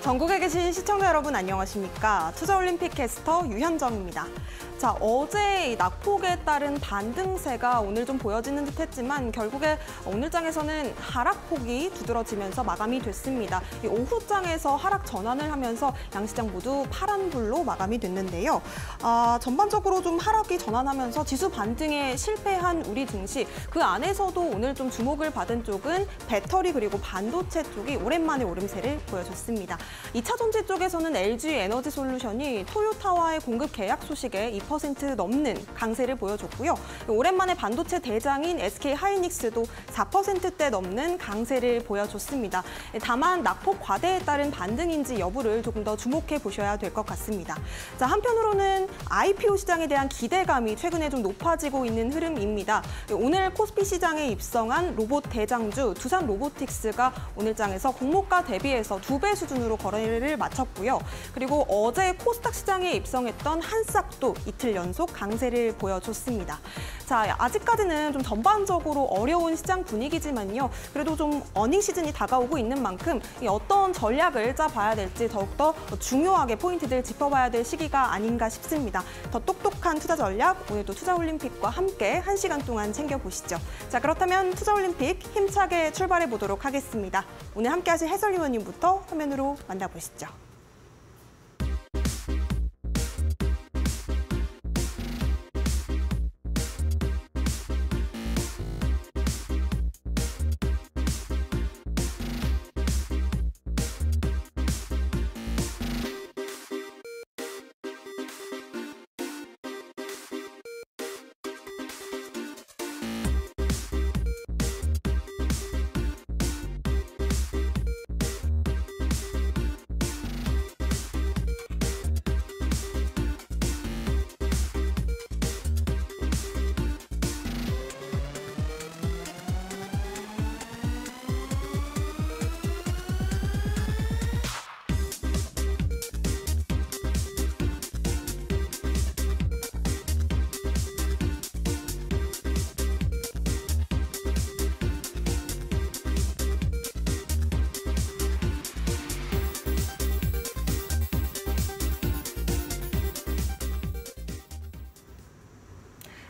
전국에 계신 시청자 여러분 안녕하십니까? 투자올림픽 캐스터 유현정입니다. 자, 어제 낙폭에 따른 반등세가 오늘 좀 보여지는 듯했지만 결국에 오늘장에서는 하락폭이 두드러지면서 마감이 됐습니다. 오후장에서 하락 전환을 하면서 양시장 모두 파란불로 마감이 됐는데요. 전반적으로 좀 하락이 전환하면서 지수 반등에 실패한 우리 증시, 그 안에서도 오늘 좀 주목을 받은 쪽은 배터리 그리고 반도체 쪽이 오랜만에 오름세를 보여줬습니다. 2차 전지 쪽에서는 LG 에너지솔루션이 토요타와의 공급 계약 소식에 2% 넘는 강세를 보여줬고요. 오랜만에 반도체 대장인 SK하이닉스도 4%대 넘는 강세를 보여줬습니다. 다만 낙폭 과대에 따른 반등인지 여부를 조금 더 주목해 보셔야 될 것 같습니다. 자, 한편으로는 IPO 시장에 대한 기대감이 최근에 좀 높아지고 있는 흐름입니다. 오늘 코스피 시장에 입성한 로봇 대장주 두산 로보틱스가 오늘장에서 공모가 대비해서 2배 수준으로 거래를 마쳤고요. 그리고 어제 코스닥 시장에 입성했던 한싹도 이틀 연속 강세를 보여줬습니다. 자, 아직까지는 좀 전반적으로 어려운 시장 분위기지만요. 그래도 좀 어닝 시즌이 다가오고 있는 만큼 어떤 전략을 짜봐야 될지 더욱더 중요하게 포인트들 짚어봐야 될 시기가 아닌가 싶습니다. 더 똑똑한 투자 전략, 오늘도 투자올림픽과 함께 1시간 동안 챙겨보시죠. 자, 그렇다면 투자올림픽 힘차게 출발해 보도록 하겠습니다. 오늘 함께 하실 해설위원님부터 화면으로 만나보시죠.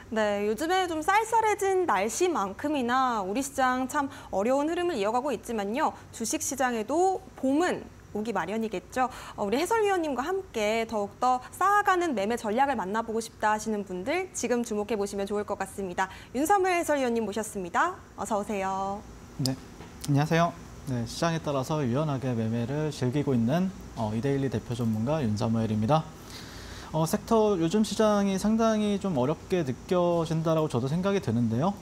네, 요즘에 좀 쌀쌀해진 날씨만큼이나 우리 시장 참 어려운 흐름을 이어가고 있지만요. 주식시장에도 봄은 오기 마련이겠죠. 우리 해설위원님과 함께 더욱더 쌓아가는 매매 전략을 만나보고 싶다 하시는 분들 지금 주목해 보시면 좋을 것 같습니다. 윤사무엘 해설위원님 모셨습니다. 어서 오세요. 네, 안녕하세요. 네, 시장에 따라서 유연하게 매매를 즐기고 있는 이데일리 대표 전문가 윤사무엘입니다. 섹터 요즘 시장이 상당히 좀 어렵게 느껴진다라고 저도 생각이 드는데요.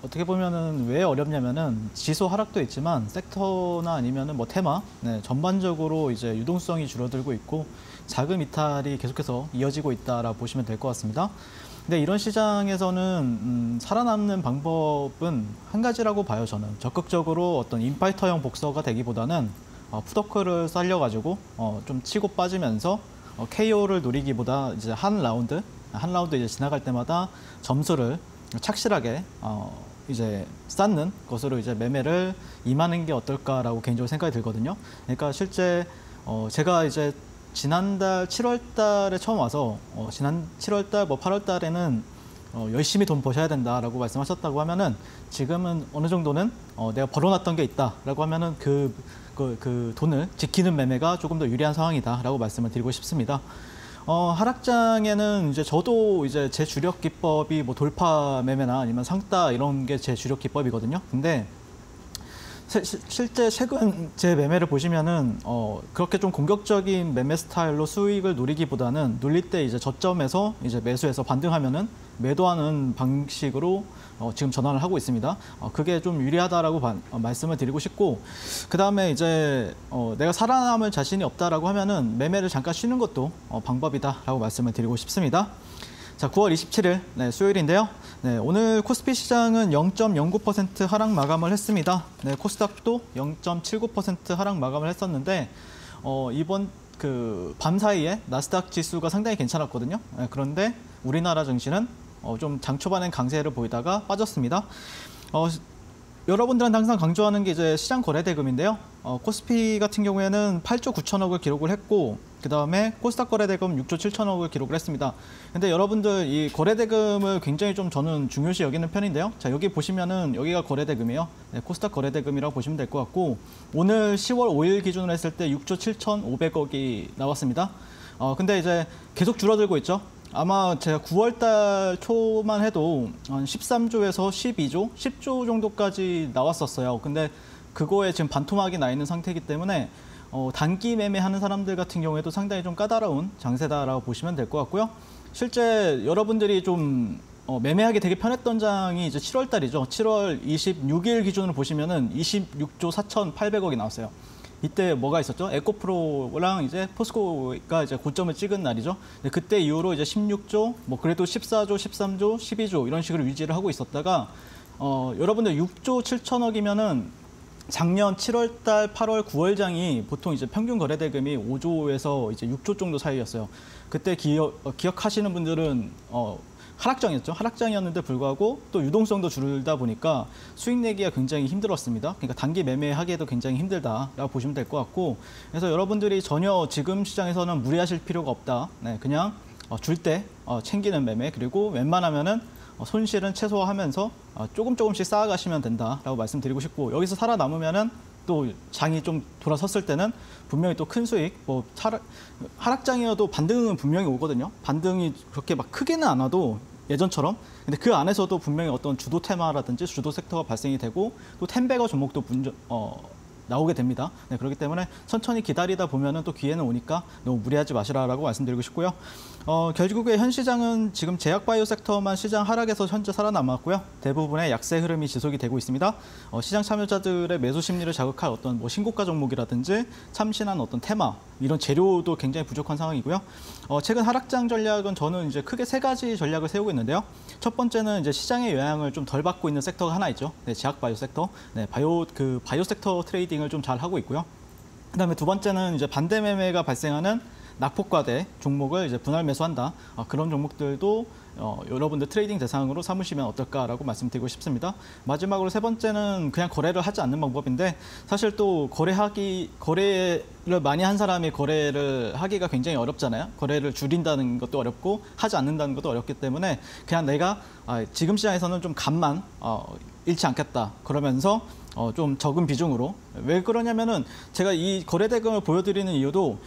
어떻게 보면은 왜 어렵냐면은 지수 하락도 있지만 섹터나 아니면은 뭐 테마, 전반적으로 이제 유동성이 줄어들고 있고 자금 이탈이 계속해서 이어지고 있다라고 보시면 될 것 같습니다. 근데 이런 시장에서는 살아남는 방법은 한 가지라고 봐요. 저는 적극적으로 어떤 인파이터형 복서가 되기보다는 풋워크를 살려가지고 좀 치고 빠지면서 KO를 노리기보다 이제 한 라운드 이제 지나갈 때마다 점수를 착실하게 이제 쌓는 것으로 이제 매매를 임하는 게 어떨까라고 개인적으로 생각이 들거든요. 그러니까 실제 제가 이제 지난달 7월 달에 처음 와서 지난 7월 달, 8월 달에는 열심히 돈 버셔야 된다라고 말씀하셨다고 하면은 지금은 어느 정도는 내가 벌어놨던 게 있다라고 하면은 그 돈을 지키는 매매가 조금 더 유리한 상황이다라고 말씀을 드리고 싶습니다. 하락장에는 이제 저도 이제 제 주력 기법이 뭐 돌파 매매나 아니면 상따 이런 게 제 주력 기법이거든요. 근데 실제 최근 제 매매를 보시면은 그렇게 좀 공격적인 매매 스타일로 수익을 누리기보다는 눌릴 때 이제 저점에서 이제 매수해서 반등하면은 매도하는 방식으로 지금 전환을 하고 있습니다. 그게 좀 유리하다라고 말씀을 드리고 싶고, 그 다음에 이제 내가 살아남을 자신이 없다라고 하면은 매매를 잠깐 쉬는 것도 방법이다라고 말씀을 드리고 싶습니다. 자, 9월 27일 수요일인데요. 네, 오늘 코스피 시장은 0.09% 하락 마감을 했습니다. 네, 코스닥도 0.79% 하락 마감을 했었는데 이번 밤 사이에 나스닥 지수가 상당히 괜찮았거든요. 네, 그런데 우리나라 증시는 좀 장 초반엔 강세를 보이다가 빠졌습니다. 여러분들한테 항상 강조하는 게 이제 시장 거래 대금인데요. 코스피 같은 경우에는 8조 9천억을 기록을 했고, 그 다음에 코스닥 거래 대금 6조 7천억을 기록을 했습니다. 근데 여러분들 이 거래 대금을 굉장히 좀 저는 중요시 여기는 편인데요. 자, 여기 보시면은 여기가 거래 대금이에요. 네, 코스닥 거래 대금이라고 보시면 될 것 같고, 오늘 10월 5일 기준으로 했을 때 6조 7,500억이 나왔습니다. 근데 이제 계속 줄어들고 있죠. 아마 제가 9월 달 초만 해도 한 13조에서 12조, 10조 정도까지 나왔었어요. 근데 그거에 지금 반토막이 나 있는 상태이기 때문에 단기 매매하는 사람들 같은 경우에도 상당히 좀 까다로운 장세다라고 보시면 될 것 같고요. 실제 여러분들이 좀 매매하기 되게 편했던 장이 이제 7월 달이죠. 7월 26일 기준으로 보시면은 26조 4,800억이 나왔어요. 이때 뭐가 있었죠? 에코프로랑 이제 포스코가 이제 고점을 찍은 날이죠. 그때 이후로 이제 16조, 뭐 그래도 14조, 13조, 12조 이런 식으로 유지를 하고 있었다가 여러분들 6조 7천억이면은 작년 7월 달, 8월, 9월 장이 보통 이제 평균 거래 대금이 5조에서 이제 6조 정도 사이였어요. 그때 기억하시는 분들은 하락장이었죠. 하락장이었는데 불구하고 또 유동성도 줄다 보니까 수익 내기가 굉장히 힘들었습니다. 그러니까 단기 매매하기에도 굉장히 힘들다라고 보시면 될 것 같고, 그래서 여러분들이 전혀 지금 시장에서는 무리하실 필요가 없다. 네, 그냥 줄 때 챙기는 매매, 그리고 웬만하면은 손실은 최소화하면서 조금씩 쌓아가시면 된다라고 말씀드리고 싶고, 여기서 살아남으면은 또 장이 좀 돌아섰을 때는 분명히 또 큰 수익, 뭐 하락장이어도 반등은 분명히 오거든요. 반등이 그렇게 막 크게는 안 와도 예전처럼. 근데 그 안에서도 분명히 어떤 주도 테마라든지 주도 섹터가 발생이 되고 또 텐베거 종목도 나오게 됩니다. 네, 그렇기 때문에 천천히 기다리다 보면은 또 기회는 오니까 너무 무리하지 마시라라고 말씀드리고 싶고요. 결국에 현 시장은 지금 제약바이오 섹터만 시장 하락에서 현재 살아남았고요. 대부분의 약세 흐름이 지속이 되고 있습니다. 시장 참여자들의 매수 심리를 자극할 어떤 뭐 신고가 종목이라든지 참신한 어떤 테마, 이런 재료도 굉장히 부족한 상황이고요. 최근 하락장 전략은 저는 이제 크게 세 가지 전략을 세우고 있는데요. 첫 번째는 이제 시장의 영향을 좀 덜 받고 있는 섹터가 하나 있죠. 네, 제약바이오 섹터. 네, 바이오 섹터 트레이딩을 좀 잘 하고 있고요. 그다음에 두 번째는 이제 반대 매매가 발생하는 낙폭과대 종목을 이제 분할 매수한다. 그런 종목들도 여러분들 트레이딩 대상으로 삼으시면 어떨까라고 말씀드리고 싶습니다. 마지막으로 세 번째는 그냥 거래를 하지 않는 방법인데, 사실 또 거래를 많이 한 사람이 거래를 하기가 굉장히 어렵잖아요. 거래를 줄인다는 것도 어렵고 하지 않는다는 것도 어렵기 때문에 그냥 내가 지금 시장에서는 좀 값만 잃지 않겠다. 그러면서 좀 적은 비중으로. 왜 그러냐면은 제가 이 거래 대금을 보여드리는 이유도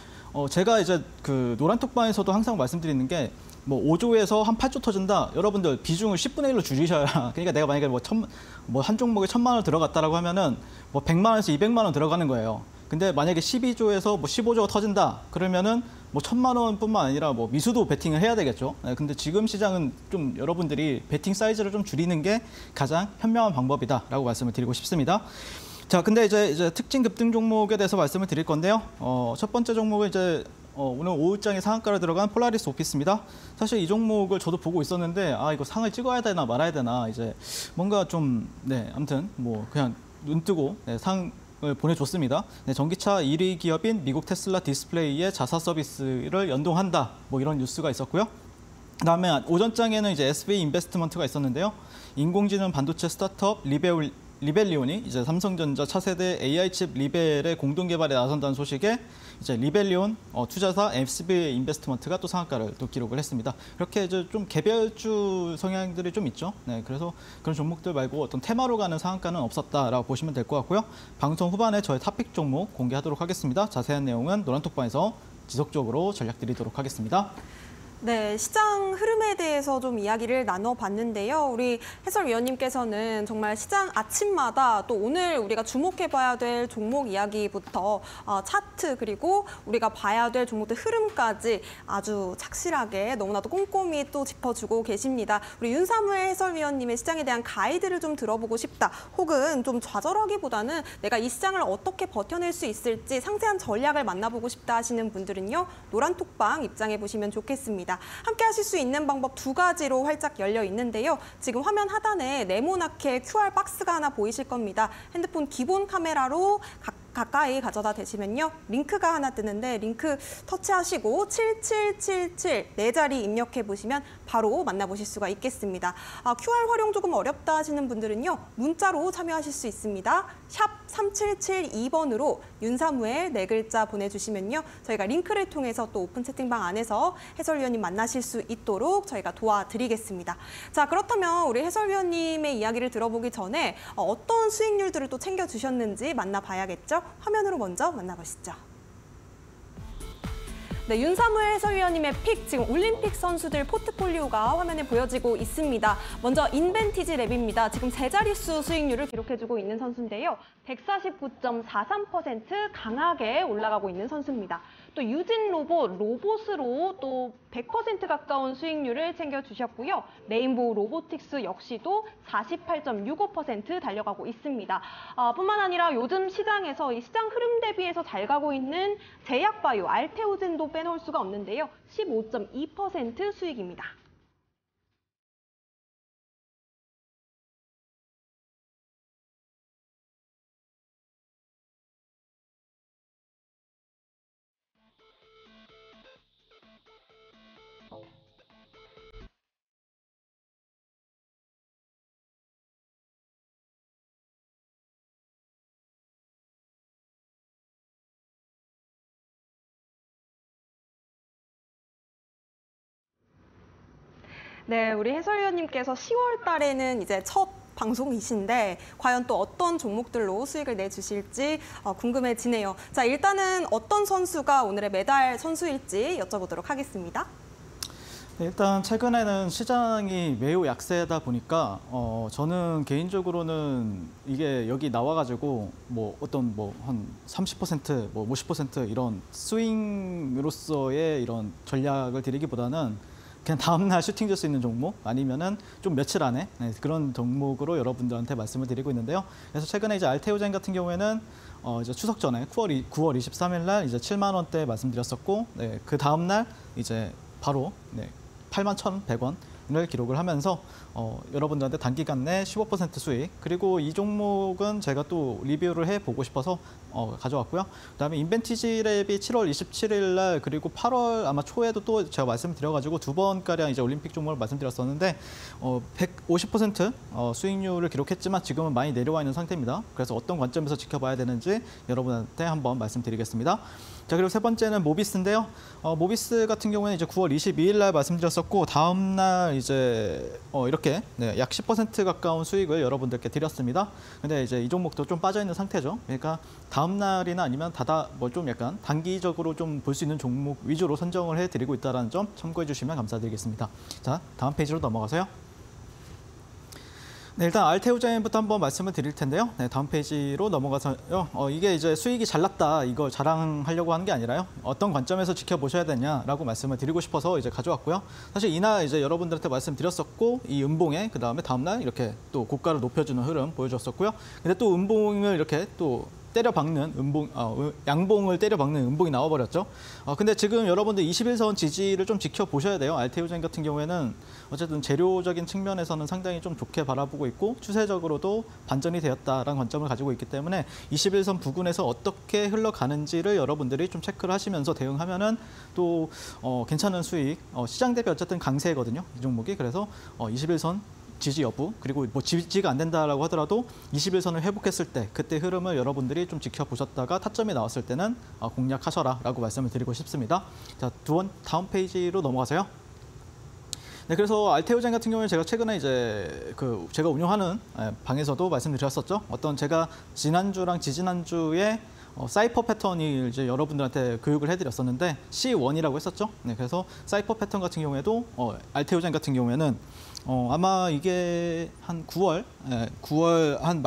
제가 이제 그 노란톡방에서도 항상 말씀드리는 게, 뭐 5조에서 한 8조 터진다. 여러분들 비중을 10분의 1로 줄이셔야. 그러니까 내가 만약에 뭐 한 종목에 1,000만 원 들어갔다라고 하면은 뭐 100만 원에서 200만 원 들어가는 거예요. 근데 만약에 12조에서 뭐 15조가 터진다. 그러면은 뭐 1,000만 원뿐만 아니라 뭐 미수도 베팅을 해야 되겠죠. 네, 근데 지금 시장은 좀 여러분들이 베팅 사이즈를 좀 줄이는 게 가장 현명한 방법이다라고 말씀을 드리고 싶습니다. 자, 근데 이제 특징 급등 종목에 대해서 말씀을 드릴 건데요. 첫 번째 종목은 이제 오늘 오후장에 상한가로 들어간 폴라리스 오피스입니다. 사실 이 종목을 저도 보고 있었는데, 이거 상을 찍어야 되나 말아야 되나, 이제 뭔가 좀, 네, 아무튼 뭐 그냥 눈 뜨고 상을 보내줬습니다. 네, 전기차 1위 기업인 미국 테슬라 디스플레이의 자사 서비스를 연동한다. 뭐 이런 뉴스가 있었고요. 그다음에 오전장에는 이제 SB 인베스트먼트가 있었는데요. 인공지능 반도체 스타트업 리벨리온이 이제 삼성전자 차세대 AI 칩 리벨의 공동 개발에 나선다는 소식에 이제 리벨리온 투자사 SB 인베스트먼트가 또 상한가를 또 기록을 했습니다. 이렇게 이제 좀 개별주 성향들이 좀 있죠. 네, 그래서 그런 종목들 말고 어떤 테마로 가는 상한가는 없었다라고 보시면 될 것 같고요. 방송 후반에 저의 탑픽 종목 공개하도록 하겠습니다. 자세한 내용은 노란톡방에서 지속적으로 전략드리도록 하겠습니다. 네, 시장 흐름에 대해서 좀 이야기를 나눠봤는데요. 우리 해설위원님께서는 정말 시장 아침마다 또 오늘 우리가 주목해봐야 될 종목 이야기부터 차트, 그리고 우리가 봐야 될 종목들 흐름까지 아주 착실하게 너무나도 꼼꼼히 또 짚어주고 계십니다. 우리 윤사무엘 해설위원님의 시장에 대한 가이드를 좀 들어보고 싶다, 혹은 좀 좌절하기보다는 내가 이 시장을 어떻게 버텨낼 수 있을지 상세한 전략을 만나보고 싶다 하시는 분들은요, 노란톡방 입장해 보시면 좋겠습니다. 함께 하실 수 있는 방법 두 가지로 활짝 열려 있는데요. 지금 화면 하단에 네모나게 QR 박스가 하나 보이실 겁니다. 핸드폰 기본 카메라로 가까이 가져다 대시면요. 링크가 하나 뜨는데 링크 터치하시고 7777 네 자리 입력해 보시면 바로 만나보실 수가 있겠습니다. QR 활용 조금 어렵다 하시는 분들은요. 문자로 참여하실 수 있습니다. 샵 3772번으로 윤사무엘 네 글자 보내주시면요. 저희가 링크를 통해서 또 오픈 채팅방 안에서 해설위원님 만나실 수 있도록 저희가 도와드리겠습니다. 자, 그렇다면 우리 해설위원님의 이야기를 들어보기 전에 어떤 수익률들을 또 챙겨주셨는지 만나봐야겠죠? 화면으로 먼저 만나보시죠. 네, 윤사무엘 해설위원님의 픽, 지금 올림픽 선수들 포트폴리오가 화면에 보여지고 있습니다. 먼저 인벤티지 랩입니다. 지금 세 자릿수 수익률을 기록해주고 있는 선수인데요. 149.43% 강하게 올라가고 있는 선수입니다. 또 유진 로봇으로 또 100% 가까운 수익률을 챙겨주셨고요. 레인보우 로보틱스 역시도 48.65% 달려가고 있습니다. 뿐만 아니라 요즘 시장에서 이 시장 흐름 대비해서 잘 가고 있는 제약바이오, 알테오젠도 빼놓을 수가 없는데요. 15.2% 수익입니다. 네, 우리 해설위원님께서 10월 달에는 이제 첫 방송이신데 과연 또 어떤 종목들로 수익을 내주실지 궁금해지네요. 자, 일단은 어떤 선수가 오늘의 메달 선수일지 여쭤보도록 하겠습니다. 네, 일단 최근에는 시장이 매우 약세다 보니까 저는 개인적으로는 이게 여기 나와가지고 뭐 어떤 뭐 한 30%, 뭐 50% 이런 스윙으로서의 이런 전략을 드리기보다는 그냥 다음날 슈팅 줄 수 있는 종목 아니면은 좀 며칠 안에 그런 종목으로 여러분들한테 말씀을 드리고 있는데요. 그래서 최근에 이제 알테오젠 같은 경우에는 이제 추석 전에 9월 23일 날 이제 7만 원대 말씀드렸었고, 네, 그 다음 날 이제 바로 81,100원을 기록을 하면서 여러분들한테 단기간 내 15% 수익, 그리고 이 종목은 제가 또 리뷰를 해보고 싶어서 가져왔고요. 그다음에 인벤티지 랩이 7월 27일 날 그리고 8월 아마 초에도 또 제가 말씀을 드려가지고 두 번가량 이제 올림픽 종목을 말씀드렸었는데 150% 수익률을 기록했지만 지금은 많이 내려와 있는 상태입니다. 그래서 어떤 관점에서 지켜봐야 되는지 여러분한테 한번 말씀드리겠습니다. 자, 그리고 세 번째는 모비스인데요. 모비스 같은 경우에는 이제 9월 22일 날 말씀드렸었고, 다음 날 이제 이렇게 약 10% 가까운 수익을 여러분들께 드렸습니다. 근데 이제 이 종목도 좀 빠져 있는 상태죠. 그러니까 다음 날이나 아니면 뭐 좀 약간 단기적으로 좀 볼 수 있는 종목 위주로 선정을 해드리고 있다는 점 참고해 주시면 감사드리겠습니다. 자, 다음 페이지로 넘어가서요. 네, 일단 알테오젠부터 한번 말씀을 드릴 텐데요. 네, 다음 페이지로 넘어가서요. 이게 이제 수익이 잘 났다, 이걸 자랑하려고 하는 게 아니라요. 어떤 관점에서 지켜보셔야 되냐라고 말씀을 드리고 싶어서 이제 가져왔고요. 사실 이날 이제 여러분들한테 말씀드렸었고, 이 음봉에 그 다음에 다음날 이렇게 또 고가를 높여주는 흐름 보여줬었고요. 근데 또 음봉을 이렇게 또 때려박는 양봉을 때려박는 음봉이 나와버렸죠. 근데 지금 여러분들 21선 지지를 좀 지켜보셔야 돼요. 알테오젠 같은 경우에는 어쨌든 재료적인 측면에서는 상당히 좀 좋게 바라보고 있고 추세적으로도 반전이 되었다라는 관점을 가지고 있기 때문에 21선 부근에서 어떻게 흘러가는지를 여러분들이 좀 체크를 하시면서 대응하면은 또 괜찮은 수익, 시장 대비 어쨌든 강세거든요, 이 종목이. 그래서 21선 지지 여부, 그리고 뭐 지지가 안 된다라고 하더라도 21선을 회복했을 때 그때 흐름을 여러분들이 좀 지켜보셨다가 타점이 나왔을 때는 공략하셔라라고 말씀을 드리고 싶습니다. 자, 다음 페이지로 넘어가세요. 네, 그래서 알테오젠 같은 경우에 제가 최근에 이제 제가 운영하는 방에서도 말씀드렸었죠. 어떤 제가 지난주랑 지지난주에 사이퍼 패턴이 이제 여러분들한테 교육을 해드렸었는데 C1이라고 했었죠. 네, 그래서 사이퍼 패턴 같은 경우에도 알테오젠 같은 경우에는 아마 이게 한 9월 한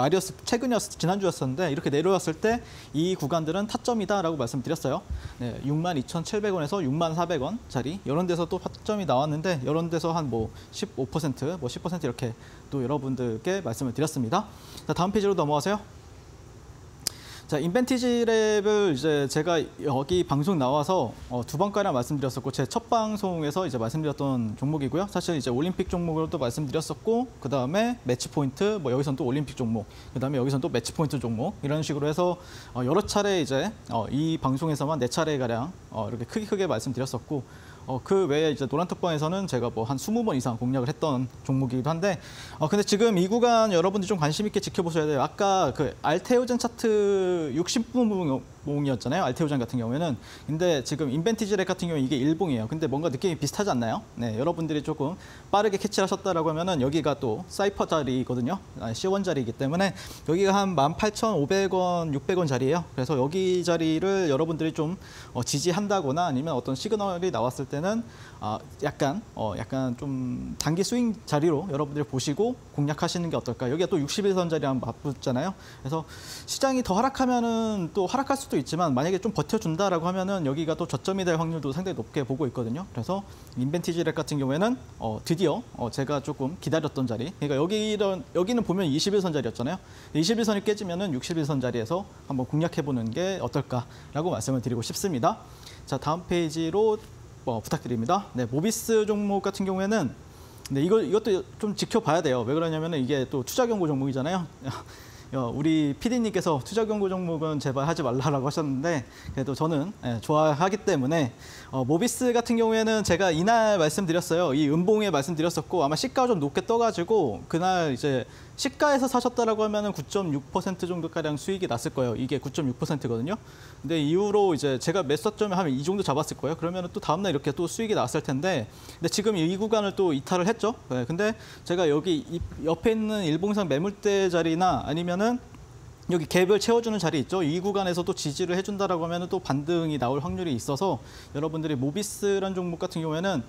지난주였었는데 이렇게 내려왔을 때 이 구간들은 타점이다라고 말씀드렸어요. 네, 62,700원에서 64,400원짜리 이런 데서 또 타점이 나왔는데 이런 데서 한 뭐 15%, 뭐 10% 이렇게 또 여러분들께 말씀을 드렸습니다. 자, 다음 페이지로 넘어가세요. 자, 인벤티지 랩을 이제 제가 여기 방송 나와서 두 번가량 말씀드렸었고, 제 첫 방송에서 이제 말씀드렸던 종목이고요. 사실 이제 올림픽 종목으로도 말씀드렸었고, 그 다음에 매치 포인트, 뭐 여기선 또 올림픽 종목, 그 다음에 여기선 또 매치 포인트 종목, 이런 식으로 해서 여러 차례 이제 이 방송에서만 4차례 가량 이렇게 크게 말씀드렸었고, 그 외에 이제 노란톡방에서는 제가 뭐 한 20번 이상 공략을 했던 종목이기도 한데, 근데 지금 이 구간 여러분들이 좀 관심 있게 지켜보셔야 돼요. 아까 그 알테오젠 차트 60분봉이었잖아요. 알테오젠 같은 경우에는. 근데 지금 인벤티지 랩 같은 경우에 이게 일봉이에요. 근데 뭔가 느낌이 비슷하지 않나요? 네, 여러분들이 조금 빠르게 캐치하셨다라고 하면은 여기가 또 사이퍼 자리거든요. C1 자리이기 때문에 여기가 한 18,500원, 600원 자리예요. 그래서 여기 자리를 여러분들이 좀 지지한다거나 아니면 어떤 시그널이 나왔을 때는 약간 좀 단기 스윙 자리로 여러분들이 보시고 공략하시는 게 어떨까. 여기가 또 61선 자리랑 맞붙잖아요. 그래서 시장이 더 하락하면은 또 하락할 수도 있지만 만약에 좀 버텨준다라고 하면은 여기가 또 저점이 될 확률도 상당히 높게 보고 있거든요. 그래서 인벤티지 랩 같은 경우에는 드디어 제가 조금 기다렸던 자리. 그러니까 여기는 보면 21선 자리였잖아요. 21선이 깨지면은 61선 자리에서 한번 공략해보는 게 어떨까라고 말씀을 드리고 싶습니다. 자, 다음 페이지로 부탁드립니다. 네, 모비스 종목 같은 경우에는 네, 이것도 좀 지켜봐야 돼요. 왜 그러냐면은 이게 또 투자 경고 종목이잖아요. 우리 PD님께서 투자 경고 종목은 제발 하지 말라라고 하셨는데 그래도 저는 좋아하기 때문에 모비스 같은 경우에는 제가 이날 말씀드렸어요. 이 음봉에 말씀드렸었고 아마 시가가 좀 높게 떠가지고 그날 이제 시가에서 사셨다라고 하면은 9.6% 정도가량 수익이 났을 거예요. 이게 9.6%거든요. 근데 이후로 이제 제가 매수점에 하면 이 정도 잡았을 거예요. 그러면은 또 다음날 이렇게 또 수익이 났을 텐데, 근데 지금 이 구간을 또 이탈을 했죠. 네, 근데 제가 여기 옆에 있는 일봉상 매물대 자리나 아니면은 여기 갭을 채워주는 자리 있죠. 이 구간에서도 지지를 해준다라고 하면 또 반등이 나올 확률이 있어서 여러분들이 모비스라는 종목 같은 경우에는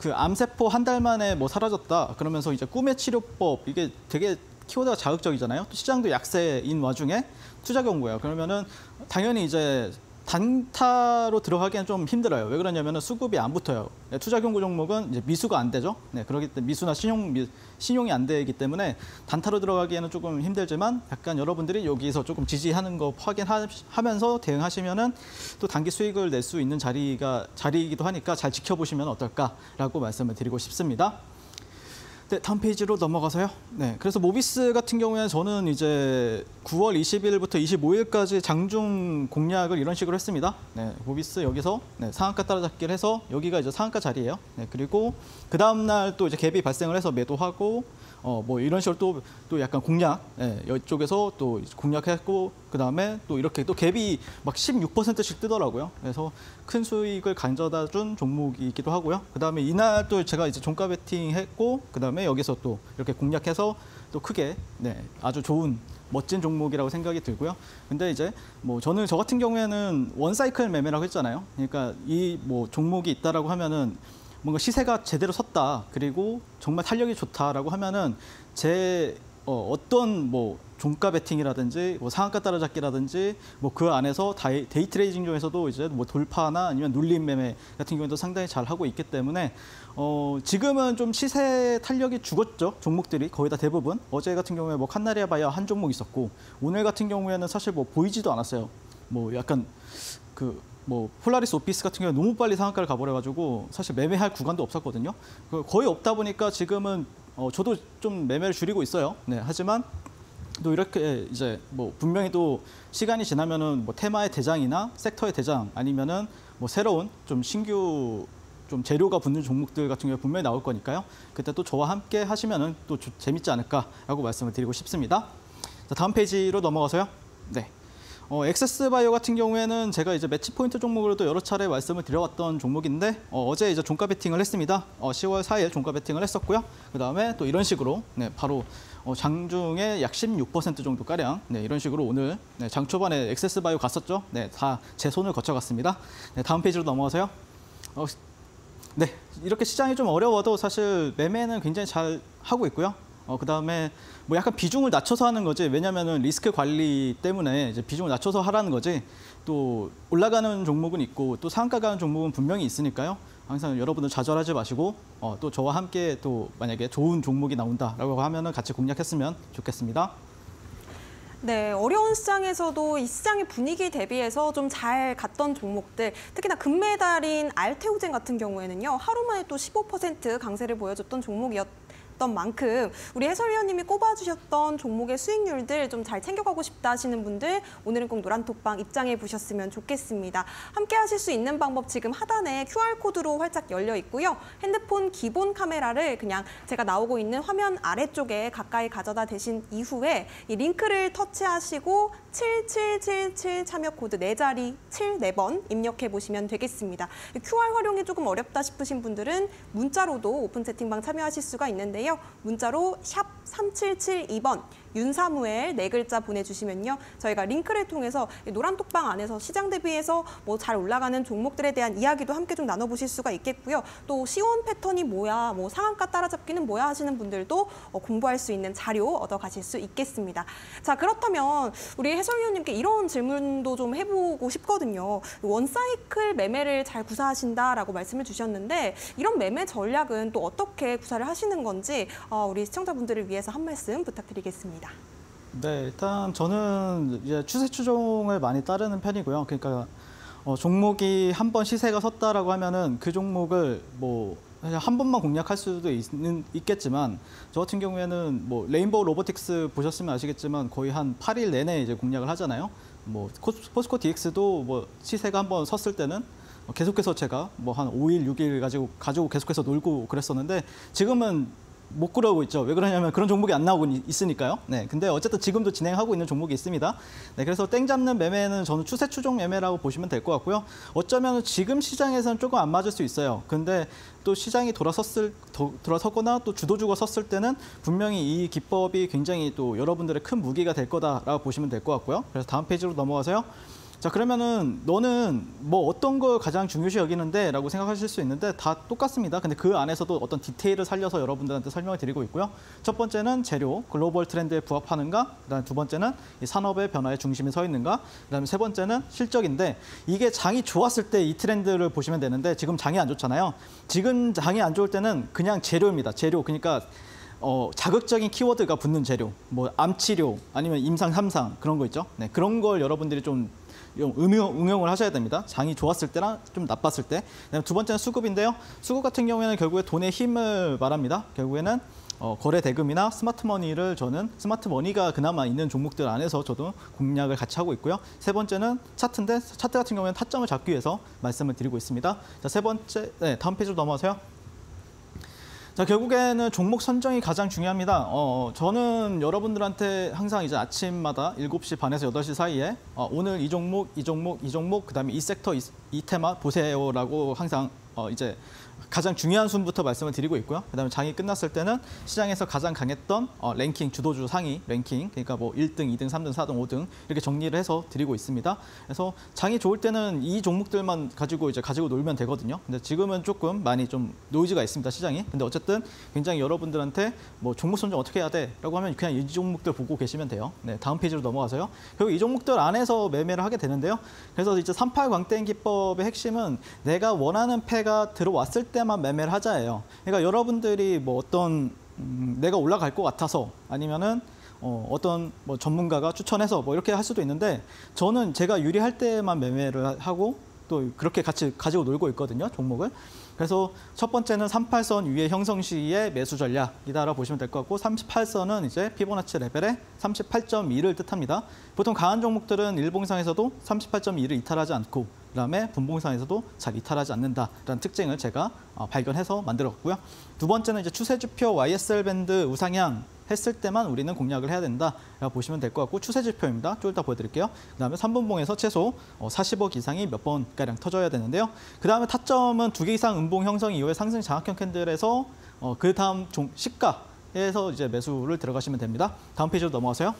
그 암세포 한 달 만에 뭐 사라졌다 그러면서 이제 꿈의 치료법 이게 되게 키워드가 자극적이잖아요. 또 시장도 약세인 와중에 투자 경고예요. 그러면은 당연히 이제 단타로 들어가기엔 좀 힘들어요. 왜 그러냐면은 수급이 안 붙어요. 네, 투자 경고 종목은 이제 미수가 안 되죠. 네, 그렇기 때문에 미수나 신용이 안 되기 때문에 단타로 들어가기에는 조금 힘들지만 약간 여러분들이 여기서 조금 지지하는 거 확인하면서 대응하시면은 또 단기 수익을 낼 수 있는 자리이기도 하니까 잘 지켜보시면 어떨까라고 말씀을 드리고 싶습니다. 네, 다음 페이지로 넘어가서요. 네, 그래서 모비스 같은 경우에는 저는 이제 9월 20일부터 25일까지 장중 공략을 이런 식으로 했습니다. 네, 모비스 여기서 상한가 따라잡기를 해서 여기가 이제 상한가 자리예요. 네, 그리고 그 다음 날 또 이제 갭이 발생을 해서 매도하고 뭐 이런 식으로 또 약간 공략, 이쪽에서 또 공략했고 그 다음에 또 이렇게 또 갭이 막 16%씩 뜨더라고요. 그래서 큰 수익을 가져다 준 종목이기도 하고요. 그 다음에 이날 또 제가 이제 종가 베팅했고 그 다음에 여기서 또 이렇게 공략해서 또 크게 아주 좋은 멋진 종목이라고 생각이 들고요. 근데 이제 뭐 저는 저 같은 경우에는 원사이클 매매라고 했잖아요. 그러니까 이 뭐 종목이 있다라고 하면은 뭔가 시세가 제대로 섰다. 그리고 정말 탄력이 좋다라고 하면은 제 어떤 뭐 종가 베팅이라든지 뭐 상한가 따라잡기라든지 뭐 그 안에서 데이 트레이딩 중에서도 이제 뭐 돌파나 아니면 눌림 매매 같은 경우도 상당히 잘 하고 있기 때문에 지금은 좀 시세 탄력이 죽었죠. 종목들이 거의 다 대부분. 어제 같은 경우에 뭐 칸나리아 바이오 한 종목 있었고 오늘 같은 경우에는 사실 뭐 보이지도 않았어요. 뭐 약간 뭐 폴라리스 오피스 같은 경우에 너무 빨리 상한가를 가버려가지고 사실 매매할 구간도 없었거든요. 거의 없다 보니까 지금은 저도 좀 매매를 줄이고 있어요. 네, 하지만 또 이렇게 이제 뭐 분명히 또 시간이 지나면은 뭐 테마의 대장이나 섹터의 대장 아니면은 뭐 새로운 좀 신규 좀 재료가 붙는 종목들 같은 경우에 분명히 나올 거니까요. 그때 또 저와 함께 하시면은 또 재밌지 않을까라고 말씀을 드리고 싶습니다. 자, 다음 페이지로 넘어가서요. 네. 엑세스 바이오 같은 경우에는 제가 이제 매치 포인트 종목으로도 여러 차례 말씀을 드려왔던 종목인데 어제 이제 종가 베팅을 했습니다. 10월 4일 종가 베팅을 했었고요. 그 다음에 또 이런 식으로 바로 장중에 약 16% 정도 가량 이런 식으로 오늘 장 초반에 엑세스 바이오 갔었죠. 네, 다 제 손을 거쳐갔습니다. 네, 다음 페이지로 넘어가서요. 네, 이렇게 시장이 좀 어려워도 사실 매매는 굉장히 잘 하고 있고요. 그다음에 뭐 약간 비중을 낮춰서 하는 거지. 왜냐면은 리스크 관리 때문에 이제 비중을 낮춰서 하라는 거지. 또 올라가는 종목은 있고 또 상한가 가는 종목은 분명히 있으니까요. 항상 여러분들 좌절하지 마시고 또 저와 함께 또 만약에 좋은 종목이 나온다라고 하면은 같이 공략했으면 좋겠습니다. 네, 어려운 시장에서도 이 시장의 분위기 대비해서 좀 잘 갔던 종목들, 특히나 금메달인 알테오젠 같은 경우에는요, 하루 만에 또 15% 강세를 보여줬던 종목이었던 만큼 우리 해설위원님이 꼽아주셨던 종목의 수익률들 좀 잘 챙겨가고 싶다 하시는 분들 오늘은 꼭 노란톡방 입장해 보셨으면 좋겠습니다. 함께 하실 수 있는 방법 지금 하단에 QR코드로 활짝 열려 있고요. 핸드폰 기본 카메라를 그냥 제가 나오고 있는 화면 아래쪽에 가까이 가져다 대신 이후에 이 링크를 터치하시고 7777 참여 코드 4자리 7, 4번 입력해 보시면 되겠습니다. QR 활용이 조금 어렵다 싶으신 분들은 문자로도 오픈 채팅방 참여하실 수가 있는데요. 문자로 샵 3772번 윤사무엘 4글자 보내주시면요. 저희가 링크를 통해서 노란톡방 안에서 시장 대비해서 뭐 잘 올라가는 종목들에 대한 이야기도 함께 좀 나눠보실 수가 있겠고요. 또 시원 패턴이 뭐야, 뭐 상한가 따라잡기는 뭐야 하시는 분들도 공부할 수 있는 자료 얻어가실 수 있겠습니다. 자, 그렇다면 우리 해설위원님께 이런 질문도 좀 해보고 싶거든요. 원사이클 매매를 잘 구사하신다라고 말씀을 주셨는데 이런 매매 전략은 또 어떻게 구사를 하시는 건지 우리 시청자분들을 위해서 한 말씀 부탁드리겠습니다. 네, 일단 저는 이제 추세 추종을 많이 따르는 편이고요. 그러니까 종목이 한 번 시세가 섰다라고 하면은 그 종목을 뭐 한 번만 공략할 수도 있겠지만 저 같은 경우에는 뭐 레인보우 로보틱스 보셨으면 아시겠지만 거의 한 8일 내내 이제 공략을 하잖아요. 뭐 포스코 DX도 뭐 시세가 한 번 섰을 때는 계속해서 제가 뭐 한 5일, 6일 가지고 계속해서 놀고 그랬었는데 지금은 못 그러고 있죠. 왜 그러냐면 그런 종목이 안 나오고 있으니까요. 네, 근데 어쨌든 지금도 진행하고 있는 종목이 있습니다. 네, 그래서 땡 잡는 매매는 저는 추세 추종 매매라고 보시면 될 것 같고요. 어쩌면 지금 시장에서는 조금 안 맞을 수 있어요. 근데 또 시장이 돌아서거나 또 주도주가 섰을 때는 분명히 이 기법이 굉장히 또 여러분들의 큰 무기가 될 거다라고 보시면 될 것 같고요. 그래서 다음 페이지로 넘어가서요. 자, 그러면은 너는 뭐 어떤 걸 가장 중요시 여기는데 라고 생각하실 수 있는데 다 똑같습니다. 근데 그 안에서도 어떤 디테일을 살려서 여러분들한테 설명을 드리고 있고요. 첫 번째는 재료, 글로벌 트렌드에 부합하는가? 그다음 두 번째는 이 산업의 변화의 중심에 서 있는가? 그다음에 세 번째는 실적인데 이게 장이 좋았을 때 이 트렌드를 보시면 되는데 지금 장이 안 좋잖아요. 지금 장이 안 좋을 때는 그냥 재료입니다. 재료. 그러니까 자극적인 키워드가 붙는 재료, 뭐 암치료 아니면 임상 3상 그런 거 있죠. 네, 그런 걸 여러분들이 좀 응용을 하셔야 됩니다. 장이 좋았을 때랑 좀 나빴을 때. 그다음에 두 번째는 수급인데요. 수급 같은 경우에는 결국에 돈의 힘을 말합니다. 결국에는 거래 대금이나 스마트머니를 저는 스마트머니가 그나마 있는 종목들 안에서 저도 공략을 같이 하고 있고요. 세 번째는 차트인데 차트 같은 경우에는 타점을 잡기 위해서 말씀을 드리고 있습니다. 자, 세 번째, 네, 다음 페이지로 넘어가세요. 자, 결국에는 종목 선정이 가장 중요합니다. 저는 여러분들한테 항상 이제 아침마다 7시 반에서 8시 사이에 오늘 이 종목, 그다음에 이 섹터, 이 테마 보세요라고 항상 이제 가장 중요한 순부터 말씀을 드리고 있고요. 그다음에 장이 끝났을 때는 시장에서 가장 강했던 랭킹, 주도주 상위 랭킹, 그러니까 뭐 1등, 2등, 3등, 4등, 5등 이렇게 정리를 해서 드리고 있습니다. 그래서 장이 좋을 때는 이 종목들만 가지고 놀면 되거든요. 근데 지금은 조금 많이 좀 노이즈가 있습니다, 시장이. 근데 어쨌든 굉장히 여러분들한테 뭐 종목 선정 어떻게 해야 돼라고 하면 그냥 이 종목들 보고 계시면 돼요. 네, 다음 페이지로 넘어가서요. 결국 이 종목들 안에서 매매를 하게 되는데요. 그래서 이제 38 광땡 기법의 핵심은 내가 원하는 패가 들어왔을 때만 매매를 하자예요. 그러니까 여러분들이 뭐 어떤 내가 올라갈 것 같아서 아니면은 어떤 뭐 전문가가 추천해서 뭐 이렇게 할 수도 있는데 저는 제가 유리할 때만 매매를 하고 또 그렇게 같이 가지고 놀고 있거든요, 종목을. 그래서 첫 번째는 38선 위에 형성 시의 매수 전략이다라고 보시면 될 것 같고 38선은 이제 피보나치 레벨의 38.2를 뜻합니다. 보통 강한 종목들은 일봉상에서도 38.2를 이탈하지 않고 그다음에 분봉상에서도 잘 이탈하지 않는다라는 특징을 제가 발견해서 만들었고요. 두 번째는 이제 추세지표 YSL 밴드 우상향 했을 때만 우리는 공략을 해야 된다라고 보시면 될 것 같고 추세지표입니다. 좀 이따 보여드릴게요. 그다음에 3분봉에서 최소 40억 이상이 몇 번가량 터져야 되는데요. 그다음에 타점은 2개 이상 음봉 형성 이후에 상승 장악형 캔들에서 그 다음 시가에서 이제 매수를 들어가시면 됩니다. 다음 페이지로 넘어가세요.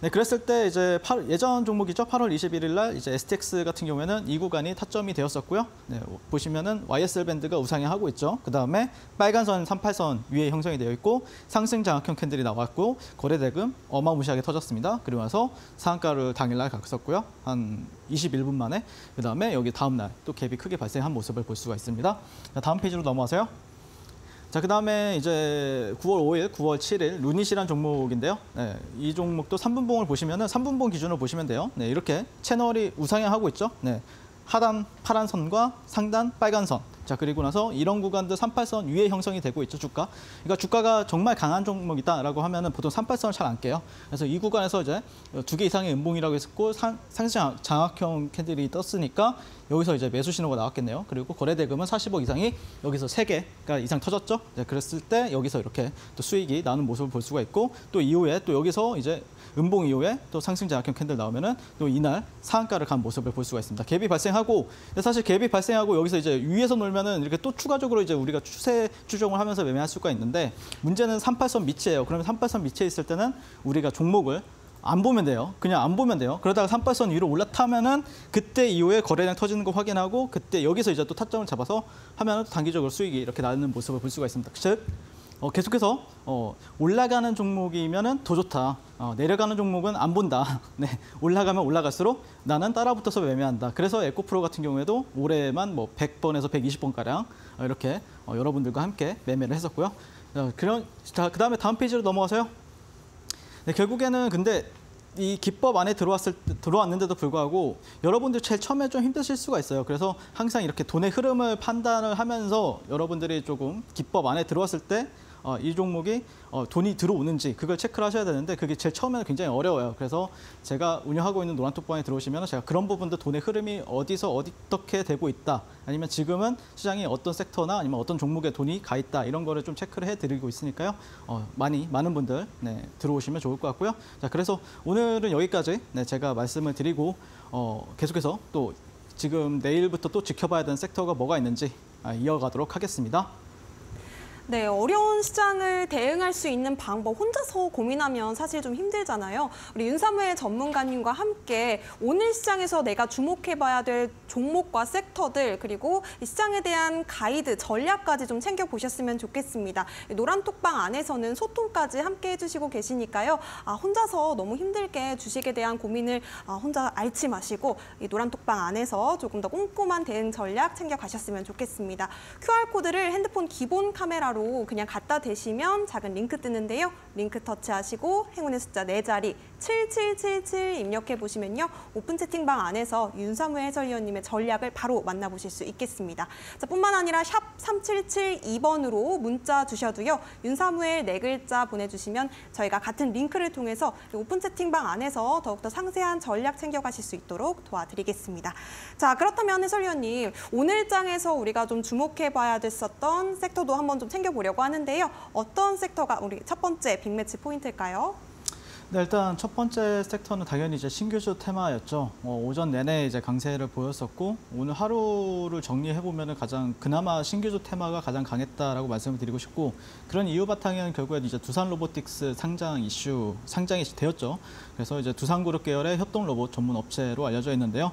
네, 그랬을 때 이제 예전 종목이죠. 8월 21일 날 이제 STX 같은 경우에는 이 구간이 타점이 되었었고요. 네, 보시면은 YSL 밴드가 우상향하고 있죠. 그다음에 빨간 선 38선 위에 형성이 되어 있고 상승 장악형 캔들이 나왔고 거래 대금 어마무시하게 터졌습니다. 그리고 나서 상한가를 당일날 갔었고요. 한 21분 만에 그다음에 여기 다음 날 또 갭이 크게 발생한 모습을 볼 수가 있습니다. 자, 다음 페이지로 넘어가세요. 자, 그다음에 이제 9월 5일, 9월 7일 루닛이란 종목인데요. 네, 이 종목도 3분봉을 보시면은 3분봉 기준으로 보시면 돼요. 네, 이렇게 채널이 우상향하고 있죠. 네. 하단 파란 선과 상단 빨간 선. 자, 그리고 나서 이런 구간도 38선 위에 형성이 되고 있죠, 주가. 그러니까 주가가 정말 강한 종목이다라고 하면은 보통 38선을 잘 안 깨요. 그래서 이 구간에서 이제 2개 이상의 음봉이라고 했고 상승 장악형 캔들이 떴으니까 여기서 이제 매수 신호가 나왔겠네요. 그리고 거래 대금은 40억 이상이 여기서 3개가 이상 터졌죠. 네, 그랬을 때 여기서 이렇게 또 수익이 나는 모습을 볼 수가 있고 또 이후에 또 여기서 이제 음봉 이후에 또 상승 장악형 캔들 나오면은 또 이날 상한가를 간 모습을 볼 수가 있습니다. 갭이 발생하고 사실 갭이 발생하고 여기서 이제 위에서 놀면은 이렇게 또 추가적으로 이제 우리가 추세 추종을 하면서 매매할 수가 있는데 문제는 38선 밑이에요. 그러면 38선 밑에 있을 때는 우리가 종목을 안 보면 돼요. 그냥 안 보면 돼요. 그러다가 38선 위로 올라타면은 그때 이후에 거래량 터지는 거 확인하고 그때 여기서 이제 또 타점을 잡아서 하면은 단기적으로 수익이 이렇게 나는 모습을 볼 수가 있습니다. 즉 계속해서 올라가는 종목이면은 더 좋다. 내려가는 종목은 안 본다. 네, 올라가면 올라갈수록 나는 따라붙어서 매매한다. 그래서 에코프로 같은 경우에도 올해만 뭐 100번에서 120번 가량 이렇게 여러분들과 함께 매매를 했었고요. 자, 그다음에 다음 페이지로 넘어가서요. 네, 결국에는 근데 이 기법 안에 들어왔는데도 불구하고 여러분들 제일 처음에 좀 힘드실 수가 있어요. 그래서 항상 이렇게 돈의 흐름을 판단을 하면서 여러분들이 조금 기법 안에 들어왔을 때 이 종목이 돈이 들어오는지 그걸 체크를 하셔야 되는데 그게 제일 처음에는 굉장히 어려워요. 그래서 제가 운영하고 있는 노란톡방에 들어오시면 제가 그런 부분도 돈의 흐름이 어디서 어떻게 되고 있다 아니면 지금은 시장이 어떤 섹터나 아니면 어떤 종목에 돈이 가 있다 이런 거를 좀 체크를 해드리고 있으니까요. 많은 분들 들어오시면 좋을 것 같고요. 자, 그래서 오늘은 여기까지 제가 말씀을 드리고 계속해서 또 지금 내일부터 또 지켜봐야 되는 섹터가 뭐가 있는지 이어가도록 하겠습니다. 네, 어려운 시장을 대응할 수 있는 방법 혼자서 고민하면 사실 좀 힘들잖아요. 우리 윤사무엘 전문가님과 함께 오늘 시장에서 내가 주목해봐야 될 종목과 섹터들 그리고 이 시장에 대한 가이드, 전략까지 좀 챙겨보셨으면 좋겠습니다. 노란톡방 안에서는 소통까지 함께 해주시고 계시니까요. 혼자서 너무 힘들게 주식에 대한 고민을 혼자 앓지 마시고 이 노란톡방 안에서 조금 더 꼼꼼한 대응 전략 챙겨가셨으면 좋겠습니다. QR코드를 핸드폰 기본 카메라로 그냥 갖다 대시면 작은 링크 뜨는데요. 링크 터치하시고 행운의 숫자 4자리 7777 입력해 보시면요. 오픈 채팅방 안에서 윤사무엘 해설위원님의 전략을 바로 만나보실 수 있겠습니다. 자, 뿐만 아니라 샵 3772번으로 문자 주셔도요. 윤사무엘 4글자 보내주시면 저희가 같은 링크를 통해서 오픈 채팅방 안에서 더욱더 상세한 전략 챙겨가실 수 있도록 도와드리겠습니다. 자, 그렇다면 해설위원님 오늘 장에서 우리가 좀 주목해봐야 됐었던 섹터도 한번 좀 챙겨보려고 하는데요. 어떤 섹터가 우리 첫 번째 빅매치 포인트일까요? 네, 일단 첫 번째 섹터는 당연히 이제 신규주 테마였죠. 오전 내내 이제 강세를 보였었고 오늘 하루를 정리해 보면은 그나마 신규주 테마가 가장 강했다라고 말씀을 드리고 싶고 그런 이유 바탕에는 결국에 이제 두산 로보틱스 상장이 되었죠. 그래서 이제 두산그룹 계열의 협동 로봇 전문 업체로 알려져 있는데요.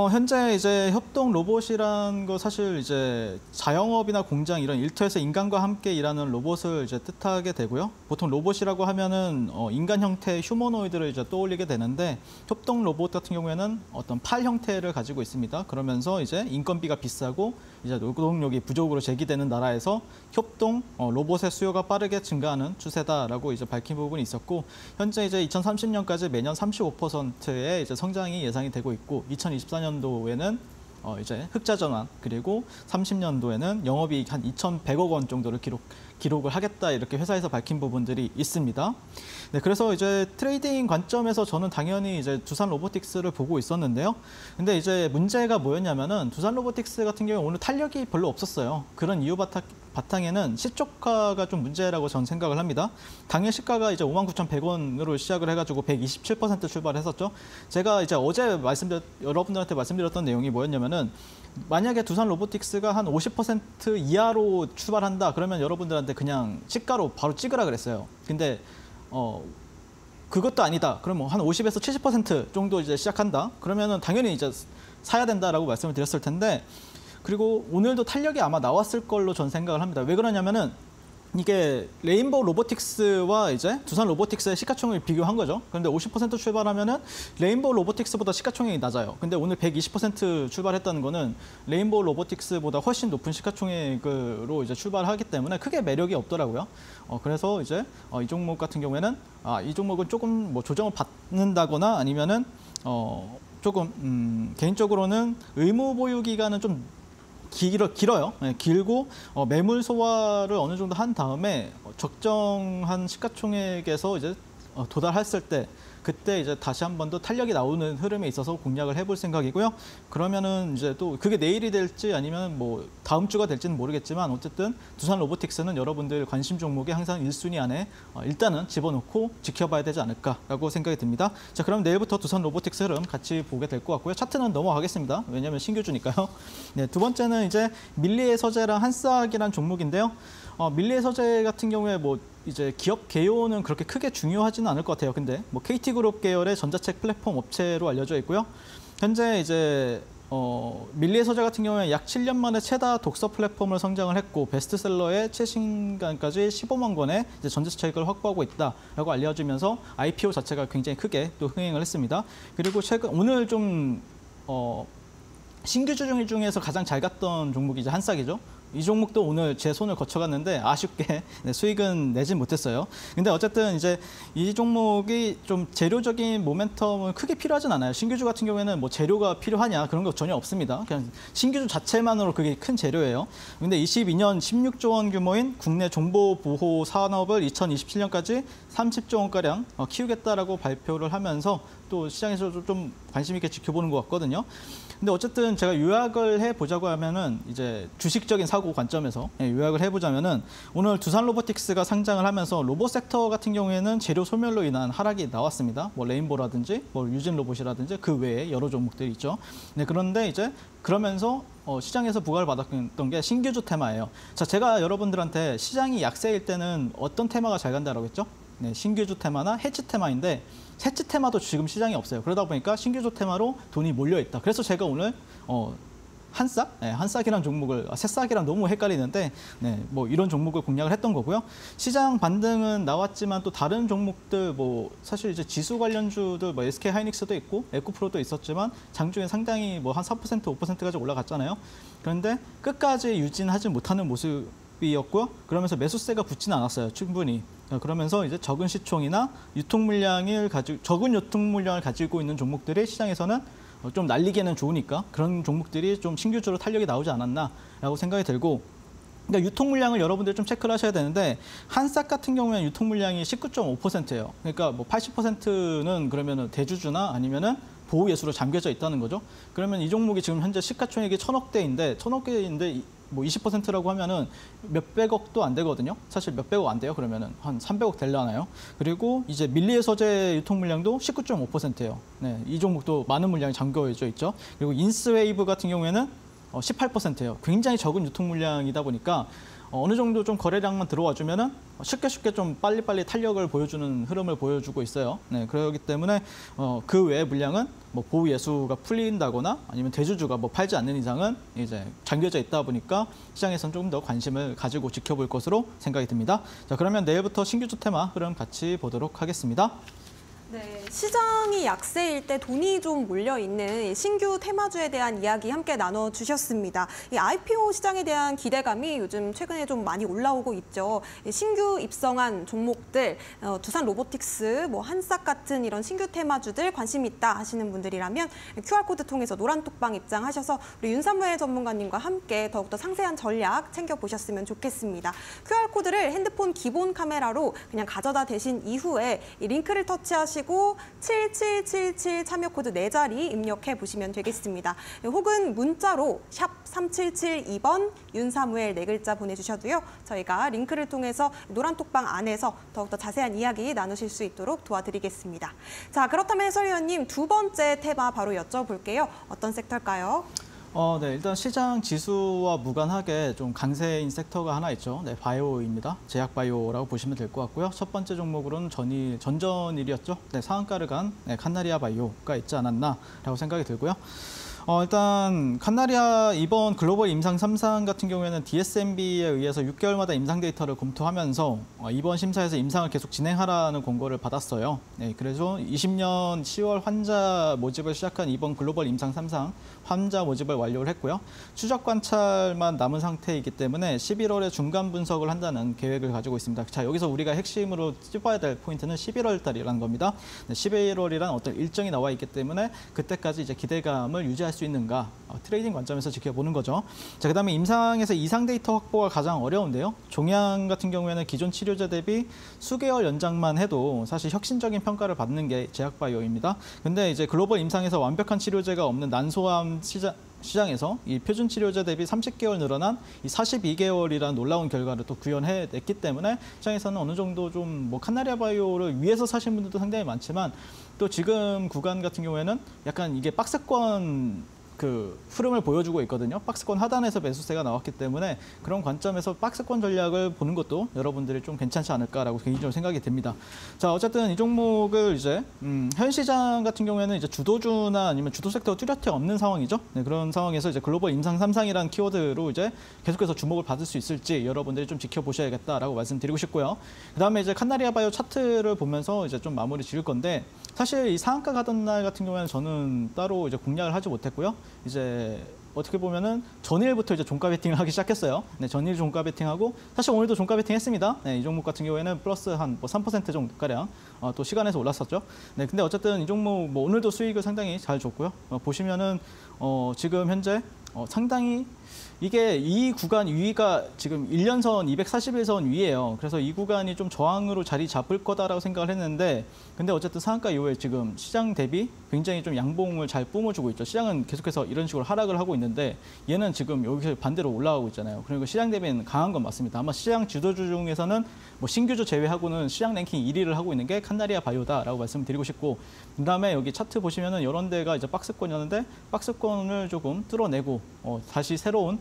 현재 이제 협동 로봇이란 거 사실 이제 자영업이나 공장 이런 일터에서 인간과 함께 일하는 로봇을 이제 뜻하게 되고요. 보통 로봇이라고 하면은 인간 형태의 휴머노이드를 이제 떠올리게 되는데 협동 로봇 같은 경우에는 어떤 팔 형태를 가지고 있습니다. 그러면서 이제 인건비가 비싸고 이제 노동력이 부족으로 제기되는 나라에서 협동 로봇의 수요가 빠르게 증가하는 추세다라고 이제 밝힌 부분이 있었고 현재 이제 2030년까지 매년 35%의 이제 성장이 예상이 되고 있고 2024년도에는 이제 흑자 전환 그리고 30년도에는 영업이익 한 2,100억 원 정도를 기록을 하겠다 이렇게 회사에서 밝힌 부분들이 있습니다. 네, 그래서 이제 트레이딩 관점에서 저는 당연히 이제 두산 로보틱스를 보고 있었는데요. 근데 이제 문제가 뭐였냐면은 두산 로보틱스 같은 경우에 오늘 탄력이 별로 없었어요. 그런 이유 바탕에는 시초가가 좀 문제라고 저는 생각을 합니다. 당일 시가가 이제 59,100원으로 시작을 해가지고 127% 출발했었죠. 제가 이제 어제 여러분들한테 말씀드렸던 내용이 뭐였냐면은 만약에 두산 로보틱스가 한 50% 이하로 출발한다 그러면 여러분들한테 그냥 시가로 바로 찍으라 그랬어요. 근데 그것도 아니다. 그럼 뭐 한 50에서 70% 정도 이제 시작한다. 그러면은 당연히 이제 사야 된다라고 말씀을 드렸을 텐데 그리고 오늘도 탄력이 아마 나왔을 걸로 전 생각을 합니다. 왜 그러냐면은 이게 레인보우 로보틱스와 이제 두산 로보틱스의 시가총액을 비교한 거죠. 그런데 50% 출발하면은 레인보우 로보틱스보다 시가총액이 낮아요. 근데 오늘 120% 출발했다는 거는 레인보우 로보틱스보다 훨씬 높은 시가총액으로 이제 출발하기 때문에 크게 매력이 없더라고요. 그래서 이제 이 종목 같은 경우에는 이 종목은 조금 뭐 조정을 받는다거나 아니면은 조금 개인적으로는 의무 보유 기간은 좀 길어요. 네, 길고 매물 소화를 어느 정도 한 다음에 적정한 시가총액에서 이제 도달했을 때 그때 이제 다시 한 번 더 탄력이 나오는 흐름에 있어서 공략을 해볼 생각이고요. 그러면은 이제 또 그게 내일이 될지 아니면 뭐 다음 주가 될지는 모르겠지만 어쨌든 두산 로보틱스는 여러분들 관심 종목에 항상 1순위 안에 일단은 집어넣고 지켜봐야 되지 않을까라고 생각이 듭니다. 자, 그럼 내일부터 두산 로보틱스 흐름 같이 보게 될 것 같고요. 차트는 넘어가겠습니다. 왜냐하면 신규주니까요. 네, 두 번째는 이제 밀리의 서재랑 한싹이란 종목인데요. 밀리의 서재 같은 경우에 뭐 이제 기업 개요는 그렇게 크게 중요하지는 않을 것 같아요. 근데 뭐 KT그룹 계열의 전자책 플랫폼 업체로 알려져 있고요. 현재 이제 밀리의 서재 같은 경우에 약 7년 만에 최다 독서 플랫폼을 성장을 했고 베스트셀러의 최신간까지 15만 권의 이제 전자책을 확보하고 있다라고 알려지면서 IPO 자체가 굉장히 크게 또 흥행을 했습니다. 그리고 최근 오늘 좀 신규주 중에서 가장 잘 갔던 종목이 이제 한싹이죠. 이 종목도 오늘 제 손을 거쳐갔는데 아쉽게 수익은 내진 못했어요. 근데 어쨌든 이제 이 종목이 좀 재료적인 모멘텀은 크게 필요하진 않아요. 신규주 같은 경우에는 뭐 재료가 필요하냐 그런 거 전혀 없습니다. 그냥 신규주 자체만으로 그게 큰 재료예요. 근데 22년 16조 원 규모인 국내 정보보호 산업을 2027년까지 30조 원가량 키우겠다라고 발표를 하면서 또 시장에서도 좀 관심 있게 지켜보는 것 같거든요. 근데 어쨌든 제가 요약을 해보자고 하면은 이제 주식적인 사고 관점에서 요약을 해보자면은 오늘 두산 로보틱스가 상장을 하면서 로봇 섹터 같은 경우에는 재료 소멸로 인한 하락이 나왔습니다. 뭐 레인보라든지 뭐 유진 로봇이라든지 그 외에 여러 종목들이 있죠. 네, 그런데 이제 그러면서 시장에서 부각을 받았던 게 신규주 테마예요. 자, 제가 여러분들한테 시장이 약세일 때는 어떤 테마가 잘 간다라고 했죠? 네, 신규주 테마나 해치 테마인데 해치 테마도 지금 시장이 없어요. 그러다 보니까 신규주 테마로 돈이 몰려 있다. 그래서 제가 오늘 한싹, 네, 한싹이란 종목을 새싹이랑 너무 헷갈리는데 네, 뭐 이런 종목을 공략을 했던 거고요. 시장 반등은 나왔지만 또 다른 종목들 뭐 사실 이제 지수 관련주들 뭐 SK 하이닉스도 있고 에코프로도 있었지만 장중에 상당히 뭐 한 4% 5%까지 올라갔잖아요. 그런데 끝까지 유진하지 못하는 모습이었고요. 그러면서 매수세가 붙지는 않았어요. 충분히. 그러면서 이제 적은 시총이나 적은 유통 물량을 가지고 있는 종목들이 시장에서는 좀 날리기에는 좋으니까 그런 종목들이 좀 신규주로 탄력이 나오지 않았나라고 생각이 들고, 그러니까 유통 물량을 여러분들이 좀 체크를 하셔야 되는데 한싹 같은 경우에는 유통 물량이 19.5%예요. 그러니까 뭐 80%는 그러면은 대주주나 아니면은 보호 예수로 잠겨져 있다는 거죠. 그러면 이 종목이 지금 현재 시가총액이 1,000억대인데 뭐 20%라고 하면은 몇백억도 안 되거든요. 사실 몇백억 안 돼요. 그러면은 한 300억 되려나요? 그리고 이제 밀리의 서재 유통 물량도 19.5%예요. 네, 이 종목도 많은 물량이 잠겨져 있죠. 그리고 인스웨이브 같은 경우에는 18%예요. 굉장히 적은 유통 물량이다 보니까 어느 정도 좀 거래량만 들어와 주면은 쉽게 좀 빨리빨리 탄력을 보여주는 흐름을 보여주고 있어요. 네, 그렇기 때문에 그 외의 물량은 뭐 보호 예수가 풀린다거나 아니면 대주주가 뭐 팔지 않는 이상은 이제 잠겨져 있다 보니까 시장에서는 조금 더 관심을 가지고 지켜볼 것으로 생각이 듭니다. 자, 그러면 내일부터 신규주 테마 흐름 같이 보도록 하겠습니다. 네, 시장이 약세일 때 돈이 좀 몰려있는 신규 테마주에 대한 이야기 함께 나눠주셨습니다. 이 IPO 시장에 대한 기대감이 요즘 최근에 좀 많이 올라오고 있죠. 신규 입성한 종목들, 두산 로보틱스, 뭐 한싹 같은 이런 신규 테마주들 관심 있다 하시는 분들이라면 QR코드 통해서 노란톡방 입장하셔서 우리 윤사무엘 전문가님과 함께 더욱더 상세한 전략 챙겨보셨으면 좋겠습니다. QR코드를 핸드폰 기본 카메라로 그냥 가져다 대신 이후에 이 링크를 터치하시고 7777 참여 코드 4자리 입력해 보시면 되겠습니다. 혹은 문자로 샵 3772번 윤사무엘 4글자 보내주셔도요. 저희가 링크를 통해서 노란톡방 안에서 더욱더 자세한 이야기 나누실 수 있도록 도와드리겠습니다. 자, 그렇다면 해설위원님 두 번째 테마 바로 여쭤볼게요. 어떤 섹터일까요? 네, 일단 시장 지수와 무관하게 좀 강세인 섹터가 하나 있죠. 네, 바이오입니다. 제약 바이오라고 보시면 될 것 같고요. 첫 번째 종목으로는 전전일이었죠. 네, 상한가를 간 칸나리아 바이오가 있지 않았나라고 생각이 들고요. 일단 칸나리아 이번 글로벌 임상 3상 같은 경우에는 DSMB에 의해서 6개월마다 임상 데이터를 검토하면서 이번 심사에서 임상을 계속 진행하라는 권고를 받았어요. 네, 그래서 20년 10월 환자 모집을 시작한 이번 글로벌 임상 3상 환자 모집을 완료를 했고요. 추적 관찰만 남은 상태이기 때문에 11월에 중간 분석을 한다는 계획을 가지고 있습니다. 자, 여기서 우리가 핵심으로 찝어야 될 포인트는 11월 달이라는 겁니다. 네, 11월이란 어떤 일정이 나와 있기 때문에 그때까지 이제 기대감을 유지할 수 있는가 트레이딩 관점에서 지켜보는 거죠. 자, 그다음에 임상에서 이상 데이터 확보가 가장 어려운데요. 종양 같은 경우에는 기존 치료제 대비 수개월 연장만 해도 사실 혁신적인 평가를 받는 게 제약바이오입니다. 근데 이제 글로벌 임상에서 완벽한 치료제가 없는 난소암 시장에서 이 표준 치료제 대비 30개월 늘어난 이 42개월이라는 놀라운 결과를 또 구현해냈기 때문에 시장에서는 어느 정도 좀 뭐 칸나리아 바이오를 위해서 사신 분들도 상당히 많지만 또 지금 구간 같은 경우에는 약간 이게 박스권 그 흐름을 보여주고 있거든요. 박스권 하단에서 매수세가 나왔기 때문에 그런 관점에서 박스권 전략을 보는 것도 여러분들이 좀 괜찮지 않을까라고 개인적으로 생각이 됩니다. 자, 어쨌든 이 종목을 이제 현 시장 같은 경우에는 이제 주도주나 아니면 주도 섹터 뚜렷이 없는 상황이죠. 네, 그런 상황에서 이제 글로벌 임상 3상이라는 키워드로 이제 계속해서 주목을 받을 수 있을지 여러분들이 좀 지켜보셔야겠다라고 말씀드리고 싶고요. 그다음에 이제 칸나리아 바이오 차트를 보면서 이제 좀 마무리 지을 건데 사실 이 상한가 가던 날 같은 경우에는 저는 따로 이제 공략을 하지 못했고요. 이제 어떻게 보면은 전일부터 이제 종가 베팅을 하기 시작했어요. 네, 전일 종가 베팅하고 사실 오늘도 종가 베팅 했습니다. 네, 이 종목 같은 경우에는 플러스 한 뭐 3% 정도 가량 또 시간에서 올랐었죠. 네, 근데 어쨌든 이 종목 뭐 오늘도 수익을 상당히 잘 줬고요. 보시면은 지금 현재 상당히 이게 이 구간 위가 지금 1년선 241선 위예요. 그래서 이 구간이 좀 저항으로 자리 잡을 거다라고 생각을 했는데 근데 어쨌든 상한가 이후에 지금 시장 대비 굉장히 좀 양봉을 잘 뿜어주고 있죠. 시장은 계속해서 이런 식으로 하락을 하고 있는데 얘는 지금 여기서 반대로 올라가고 있잖아요. 그리고 시장 대비는 강한 건 맞습니다. 아마 시장 주도주 중에서는 뭐 신규주 제외하고는 시장 랭킹 1위를 하고 있는 게 칸나리아 바이오다라고 말씀드리고 싶고 그다음에 여기 차트 보시면은 이런 데가 이제 박스권이었는데 박스권을 조금 뚫어내고 다시 새로운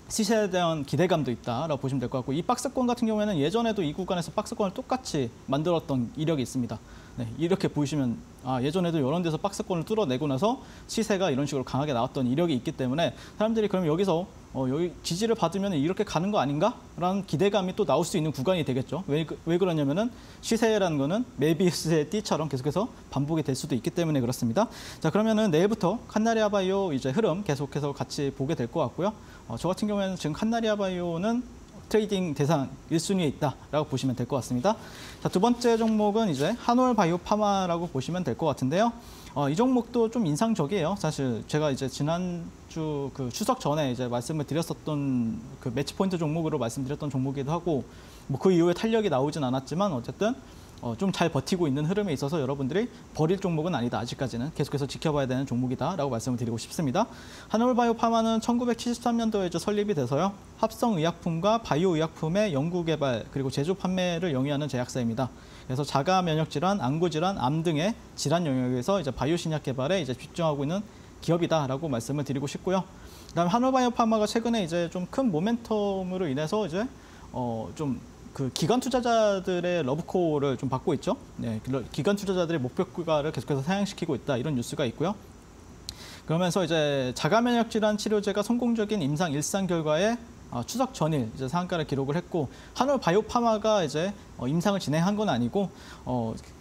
시세에 대한 기대감도 있다라고 보시면 될 것 같고 이 박스권 같은 경우에는 예전에도 이 구간에서 박스권을 똑같이 만들었던 이력이 있습니다. 네, 이렇게 보시면 예전에도 이런 데서 박스권을 뚫어내고 나서 시세가 이런 식으로 강하게 나왔던 이력이 있기 때문에 사람들이 그럼 여기서 여기 지지를 받으면 이렇게 가는 거 아닌가라는 기대감이 또 나올 수 있는 구간이 되겠죠. 왜 그러냐면은 시세라는 거는 메비우스의 띠처럼 계속해서 반복이 될 수도 있기 때문에 그렇습니다. 자, 그러면은 내일부터 칸나리아 바이오 이제 흐름 계속해서 같이 보게 될 것 같고요. 저 같은 경우에는 지금 칸나리아 바이오는 트레이딩 대상 1순위에 있다라고 보시면 될 것 같습니다. 자, 두 번째 종목은 이제 한올 바이오 파마라고 보시면 될 것 같은데요. 이 종목도 좀 인상적이에요. 사실 제가 이제 지난주 그 추석 전에 이제 말씀을 드렸었던 그 매치 포인트 종목으로 말씀드렸던 종목이기도 하고 뭐 그 이후에 탄력이 나오진 않았지만 어쨌든 좀 잘 버티고 있는 흐름에 있어서 여러분들이 버릴 종목은 아니다. 아직까지는 계속해서 지켜봐야 되는 종목이다라고 말씀을 드리고 싶습니다. 한올바이오 파마는 1973년도에 이제 설립이 돼서요. 합성의약품과 바이오의약품의 연구개발 그리고 제조 판매를 영위하는 제약사입니다. 그래서 자가 면역 질환, 안구 질환, 암 등의 질환 영역에서 이제 바이오 신약 개발에 이제 집중하고 있는 기업이다라고 말씀을 드리고 싶고요. 그다음에 한올바이오 파마가 최근에 이제 좀 큰 모멘텀으로 인해서 이제 좀 그 기관 투자자들의 러브콜을 좀 받고 있죠. 네, 기관 투자자들의 목표가를 계속해서 상향시키고 있다 이런 뉴스가 있고요. 그러면서 이제 자가 면역 질환 치료제가 성공적인 임상 1상 결과에 추석 전일 이제 상한가를 기록을 했고 한올 바이오 파마가 이제 임상을 진행한 건 아니고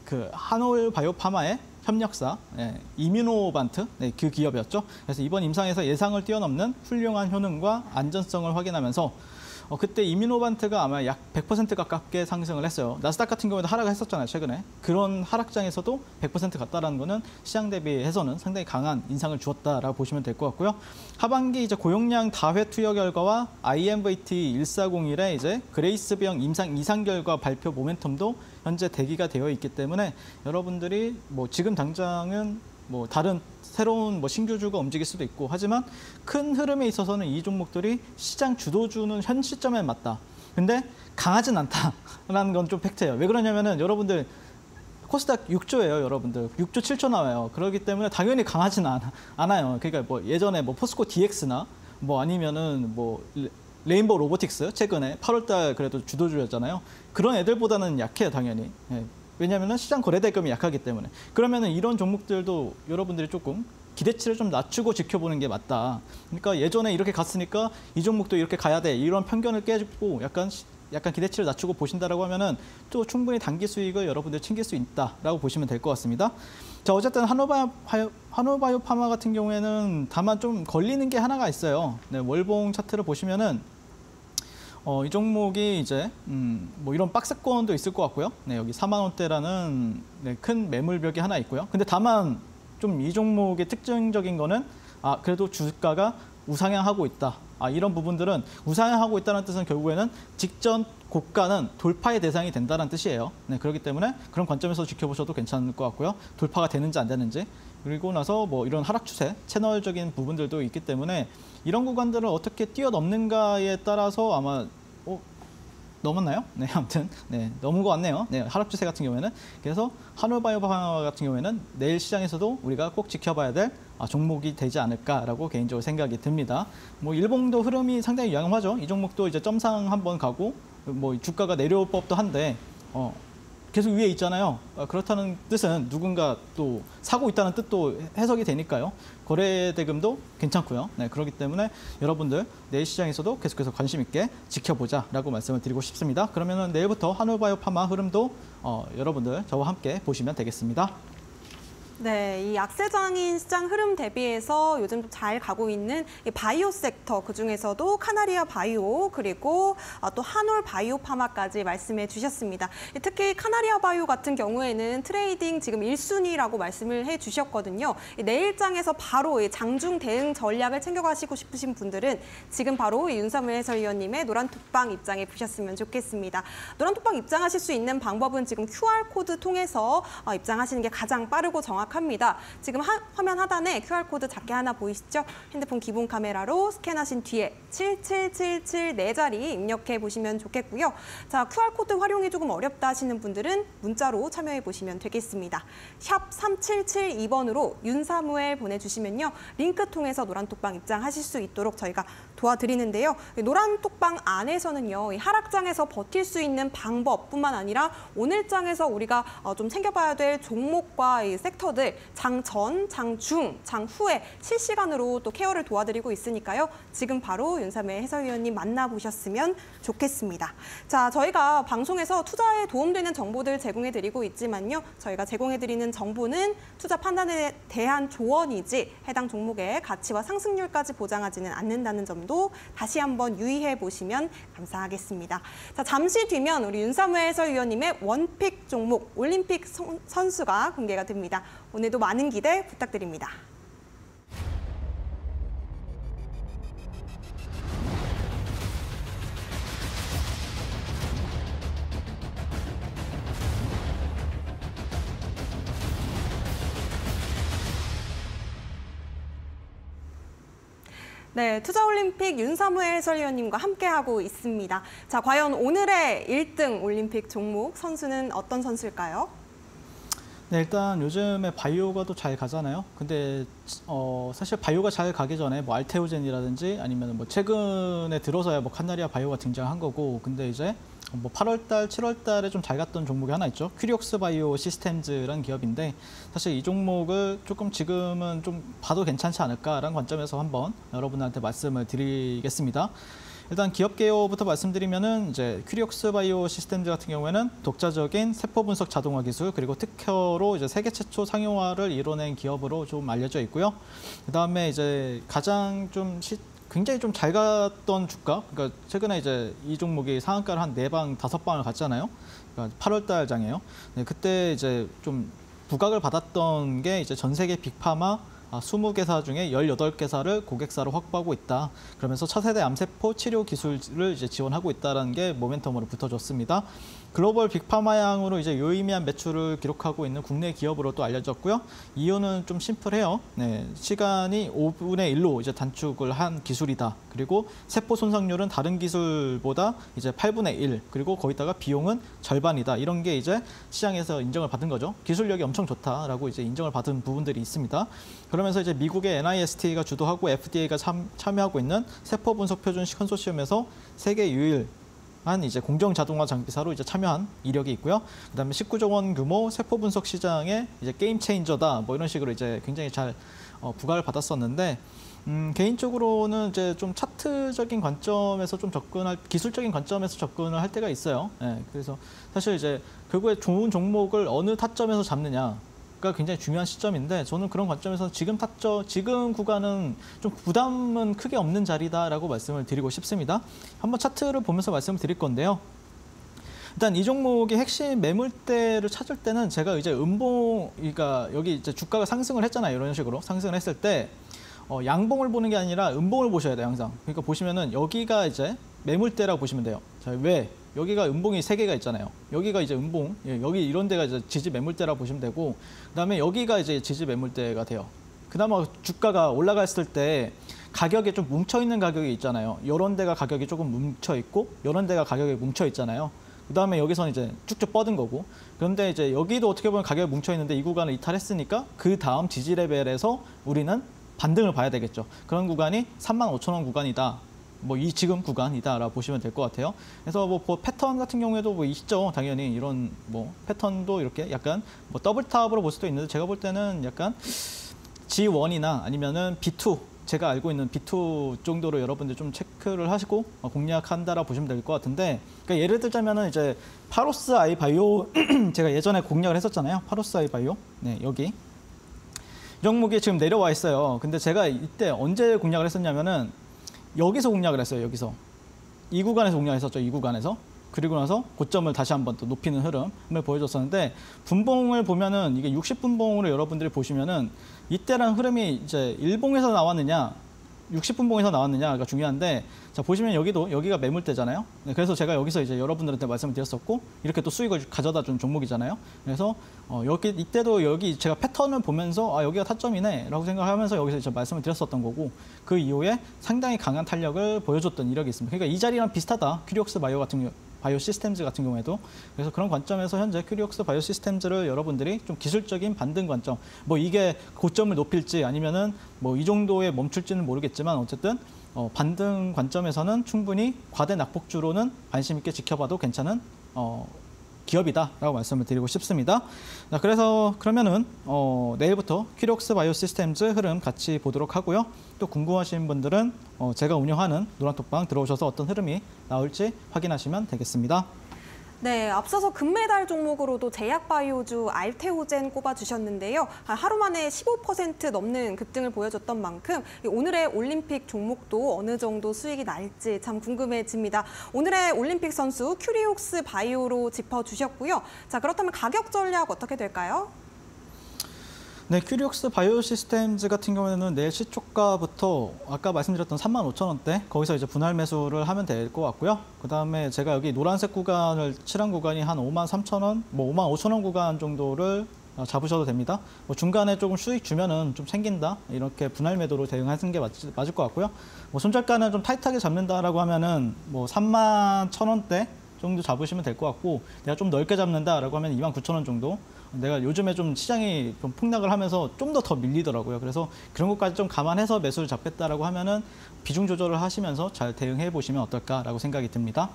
그 한올 바이오 파마의 협력사 이뮤노반트 그 기업이었죠. 그래서 이번 임상에서 예상을 뛰어넘는 훌륭한 효능과 안전성을 확인하면서 그때 이뮤노반트가 아마 약 100% 가깝게 상승을 했어요. 나스닥 같은 경우에도 하락을 했었잖아요, 최근에. 그런 하락장에서도 100% 갔다라는 거는 시장 대비해서는 상당히 강한 인상을 주었다라고 보시면 될 것 같고요. 하반기 이제 고용량 다회 투여 결과와 IMVT 1401의 이제 그레이스병 임상 2상 결과 발표 모멘텀도 현재 대기가 되어 있기 때문에 여러분들이 뭐 지금 당장은 뭐 다른 새로운 뭐 신규주가 움직일 수도 있고 하지만 큰 흐름에 있어서는 이 종목들이 시장 주도주는 현 시점에 맞다. 근데 강하진 않다라는 건 좀 팩트예요. 왜 그러냐면은 여러분들 코스닥 6조예요, 여러분들. 6조 7조 나와요. 그렇기 때문에 당연히 강하진 않아요. 그러니까 뭐 예전에 뭐 포스코 DX나 뭐 아니면은 뭐 레인보우 로보틱스 최근에 8월달 그래도 주도주였잖아요. 그런 애들보다는 약해요, 당연히. 왜냐하면 시장 거래 대금이 약하기 때문에. 그러면은 이런 종목들도 여러분들이 조금 기대치를 좀 낮추고 지켜보는 게 맞다. 그러니까 예전에 이렇게 갔으니까 이 종목도 이렇게 가야 돼. 이런 편견을 깨고 약간 기대치를 낮추고 보신다라고 하면은 또 충분히 단기 수익을 여러분들 챙길 수 있다라고 보시면 될 것 같습니다. 자, 어쨌든 한올바이오 파마 같은 경우에는 다만 좀 걸리는 게 하나가 있어요. 네, 월봉 차트를 보시면은 이 종목이 이제 뭐 이런 박스권도 있을 것 같고요. 네, 여기 4만 원대라는 네, 큰 매물벽이 하나 있고요. 근데 다만 좀 이 종목의 특징적인 거는 그래도 주가가 우상향하고 있다. 이런 부분들은 우상향하고 있다는 뜻은 결국에는 직전 고가는 돌파의 대상이 된다는 뜻이에요. 네, 그렇기 때문에 그런 관점에서 지켜보셔도 괜찮을 것 같고요. 돌파가 되는지 안 되는지. 그리고 나서 뭐 이런 하락 추세, 채널적인 부분들도 있기 때문에 이런 구간들을 어떻게 뛰어넘는가에 따라서 아마 넘었나요? 네, 아무튼 네, 넘은 것 같네요. 네, 하락 추세 같은 경우에는. 그래서 한올바이오 파마 같은 경우에는 내일 시장에서도 우리가 꼭 지켜봐야 될 종목이 되지 않을까라고 개인적으로 생각이 듭니다. 뭐 일봉도 흐름이 상당히 유용하죠. 이 종목도 이제 점상 한번 가고 뭐 주가가 내려올 법도 한데 계속 위에 있잖아요. 그렇다는 뜻은 누군가 또 사고 있다는 뜻도 해석이 되니까요. 거래 대금도 괜찮고요. 네, 그렇기 때문에 여러분들 내일 시장에서도 계속해서 관심 있게 지켜보자라고 말씀을 드리고 싶습니다. 그러면은 내일부터 한올바이오 파마 흐름도 여러분들 저와 함께 보시면 되겠습니다. 네, 이 약세장인 시장 흐름 대비해서 요즘 좀 잘 가고 있는 이 바이오 섹터, 그중에서도 카나리아 바이오 그리고 또 한올 바이오 파마까지 말씀해 주셨습니다. 특히 카나리아 바이오 같은 경우에는 트레이딩 지금 1순위라고 말씀을 해 주셨거든요. 내일장에서 바로 이 장중 대응 전략을 챙겨가시고 싶으신 분들은 지금 바로 윤사무엘 해설위원님의 노란톡방 입장해 보셨으면 좋겠습니다. 노란톡방 입장하실 수 있는 방법은 지금 QR코드 통해서 입장하시는 게 가장 빠르고 정확합니다. 지금 화면 하단에 QR코드 작게 하나 보이시죠? 핸드폰 기본 카메라로 스캔하신 뒤에 7777 네 자리 입력해 보시면 좋겠고요. 자, QR코드 활용이 조금 어렵다 하시는 분들은 문자로 참여해 보시면 되겠습니다. 샵 3772번으로 윤사무엘 보내주시면요. 링크 통해서 노란톡방 입장하실 수 있도록 저희가 도와드리는데요. 노란톡방 안에서는요. 이 하락장에서 버틸 수 있는 방법뿐만 아니라 오늘장에서 우리가 좀 챙겨봐야 될 종목과 이 섹터들 장 전, 장 중, 장 후에 실시간으로 또 케어를 도와드리고 있으니까요. 지금 바로 윤사무엘 해설위원님 만나보셨으면 좋겠습니다. 자, 저희가 방송에서 투자에 도움되는 정보들 제공해드리고 있지만요. 저희가 제공해드리는 정보는 투자 판단에 대한 조언이지 해당 종목의 가치와 상승률까지 보장하지는 않는다는 점도 다시 한번 유의해 보시면 감사하겠습니다. 자, 잠시 뒤면 우리 윤사무엘 해설위원님의 원픽 종목 올림픽 선수가 공개가 됩니다. 오늘도 많은 기대 부탁드립니다. 네, 투자올림픽 윤사무엘 해설위원님과 함께하고 있습니다. 자, 과연 오늘의 1등 올림픽 종목 선수는 어떤 선수일까요? 네, 일단 요즘에 바이오가 또 잘 가잖아요. 근데 사실 바이오가 잘 가기 전에 뭐 알테오젠이라든지 아니면 뭐 최근에 들어서야 뭐 카나리아 바이오가 등장한 거고, 근데 이제 뭐 8월달, 7월달에 좀 잘 갔던 종목이 하나 있죠. 큐리옥스 바이오 시스템즈라는 기업인데 사실 이 종목을 조금 지금은 좀 봐도 괜찮지 않을까라는 관점에서 한번 여러분한테 말씀을 드리겠습니다. 일단 기업 개요부터 말씀드리면은 이제 큐리옥스 바이오 시스템즈 같은 경우에는 독자적인 세포 분석 자동화 기술 그리고 특허로 이제 세계 최초 상용화를 이뤄낸 기업으로 좀 알려져 있고요. 그다음에 이제 가장 좀 굉장히 좀 잘 갔던 주가, 그러니까 최근에 이제 이 종목이 상한가를 한 4방, 5방을 갔잖아요. 그러니까 8월달 장이에요. 네, 그때 이제 좀 부각을 받았던 게 이제 전 세계 빅파마 20개사 중에 18개사를 고객사로 확보하고 있다. 그러면서 차세대 암세포 치료 기술을 이제 지원하고 있다는 게 모멘텀으로 붙어줬습니다. 글로벌 빅파마양으로 이제 유의미한 매출을 기록하고 있는 국내 기업으로 또 알려졌고요. 이유는 좀 심플해요. 네, 시간이 5분의 1로 이제 단축을 한 기술이다. 그리고 세포 손상률은 다른 기술보다 이제 8분의 1. 그리고 거기다가 비용은 절반이다. 이런 게 이제 시장에서 인정을 받은 거죠. 기술력이 엄청 좋다라고 이제 인정을 받은 부분들이 있습니다. 그러면서 이제 미국의 NIST가 주도하고 FDA가 참여하고 있는 세포 분석 표준 컨소시엄에서 세계 유일 한 이제 공정 자동화 장비사로 이제 참여한 이력이 있고요. 그다음에 19조 원 규모 세포 분석 시장의 이제 게임 체인저다 뭐 이런 식으로 이제 굉장히 잘 부각을 받았었는데 개인적으로는 이제 좀 차트적인 관점에서 좀 기술적인 관점에서 접근을 할 때가 있어요. 예, 그래서 사실 이제 결국에 좋은 종목을 어느 타점에서 잡느냐가 굉장히 중요한 시점인데 저는 그런 관점에서 지금 구간은 좀 부담은 크게 없는 자리다라고 말씀을 드리고 싶습니다. 한번 차트를 보면서 말씀을 드릴 건데요. 일단 이 종목의 핵심 매물대를 찾을 때는 제가 이제 그러니까 여기 이제 주가가 상승을 했잖아요. 이런 식으로 상승을 했을 때 양봉을 보는 게 아니라 음봉을 보셔야 돼요, 항상. 그러니까 보시면은 여기가 이제 매물대라고 보시면 돼요. 자, 왜? 여기가 음봉이 3개가 있잖아요. 여기가 이제 음봉, 여기 이런 데가 이제 지지 매물대라고 보시면 되고, 그다음에 여기가 이제 지지 매물대가 돼요. 그나마 주가가 올라갔을 때 가격에 좀 뭉쳐 있는 가격이 있잖아요. 이런 데가 가격이 조금 뭉쳐 있고, 이런 데가 가격이 뭉쳐 있잖아요. 그다음에 여기서는 이제 쭉쭉 뻗은 거고, 그런데 이제 여기도 어떻게 보면 가격이 뭉쳐 있는데 이 구간을 이탈했으니까 그 다음 지지 레벨에서 우리는 반등을 봐야 되겠죠. 그런 구간이 35,000원 구간이다. 뭐 이 지금 구간이다라고 보시면 될 것 같아요. 그래서 뭐 패턴 같은 경우에도 뭐 있죠. 당연히 이런 뭐 패턴도 이렇게 약간 뭐 더블탑으로 볼 수도 있는데 제가 볼 때는 약간 G1이나 아니면은 B2 제가 알고 있는 B2 정도로 여러분들 좀 체크를 하시고 공략한다라고 보시면 될 것 같은데, 그러니까 예를 들자면은 이제 파로스 아이 바이오 제가 예전에 공략을 했었잖아요. 파로스 아이 바이오. 네, 여기 이 종목이 지금 내려와 있어요. 근데 제가 이때 언제 공략을 했었냐면은 여기서 공략을 했어요. 여기서 이 구간에서 공략했었죠. 이 구간에서. 그리고 나서 고점을 다시 한번 또 높이는 흐름을 보여줬었는데, 분봉을 보면은 이게 60분봉으로 여러분들이 보시면은 이때랑 흐름이 이제 일봉에서 나왔느냐 60분봉에서 나왔느냐가 중요한데, 자 보시면 여기가 매물대잖아요. 네, 그래서 제가 여기서 이제 여러분들한테 말씀을 드렸었고 이렇게 또 수익을 가져다 준 종목이잖아요. 그래서 이때도 여기 제가 패턴을 보면서 여기가 타점이네라고 생각하면서 여기서 이제 말씀을 드렸었던 거고, 그 이후에 상당히 강한 탄력을 보여줬던 이력이 있습니다. 그러니까 이 자리랑 비슷하다. 큐리옥스 바이오 시스템즈 같은 경우에도. 그래서 그런 관점에서 현재 큐리옥스 바이오 시스템즈를 여러분들이 좀 기술적인 반등 관점, 뭐 이게 고점을 높일지 아니면은 뭐 이 정도에 멈출지는 모르겠지만 어쨌든 반등 관점에서는 충분히 과대 낙폭주로는 관심 있게 지켜봐도 괜찮은 기업이다라고 말씀을 드리고 싶습니다. 자, 그래서 그러면은 내일부터 큐리옥스 바이오 시스템즈 흐름 같이 보도록 하고요. 또 궁금하신 분들은 제가 운영하는 노란톡방 들어오셔서 어떤 흐름이 나올지 확인하시면 되겠습니다. 네, 앞서서 금메달 종목으로도 제약바이오주 알테오젠 꼽아주셨는데요. 하루 만에 15% 넘는 급등을 보여줬던 만큼 오늘의 올림픽 종목도 어느 정도 수익이 날지 참 궁금해집니다. 오늘의 올림픽 선수 큐리옥스 바이오로 짚어주셨고요. 자, 그렇다면 가격 전략 어떻게 될까요? 네, 큐리옥스 바이오 시스템즈 같은 경우에는 내일 시초가부터 아까 말씀드렸던 35,000원대 거기서 이제 분할 매수를 하면 될 것 같고요. 그다음에 제가 여기 노란색 구간을 칠한 구간이 한 53,000원, 뭐 55,000원 구간 정도를 잡으셔도 됩니다. 뭐 중간에 조금 수익 주면은 좀 생긴다 이렇게 분할 매도로 대응하는 게 맞을 것 같고요. 뭐 손절가는 좀 타이트하게 잡는다라고 하면은 뭐 31,000원대 정도 잡으시면 될 것 같고, 내가 좀 넓게 잡는다라고 하면 29,000원 정도. 내가 요즘에 좀 시장이 좀 폭락을 하면서 좀 더 밀리더라고요. 그래서 그런 것까지 좀 감안해서 매수를 잡겠다라고 하면은 비중 조절을 하시면서 잘 대응해 보시면 어떨까라고 생각이 듭니다.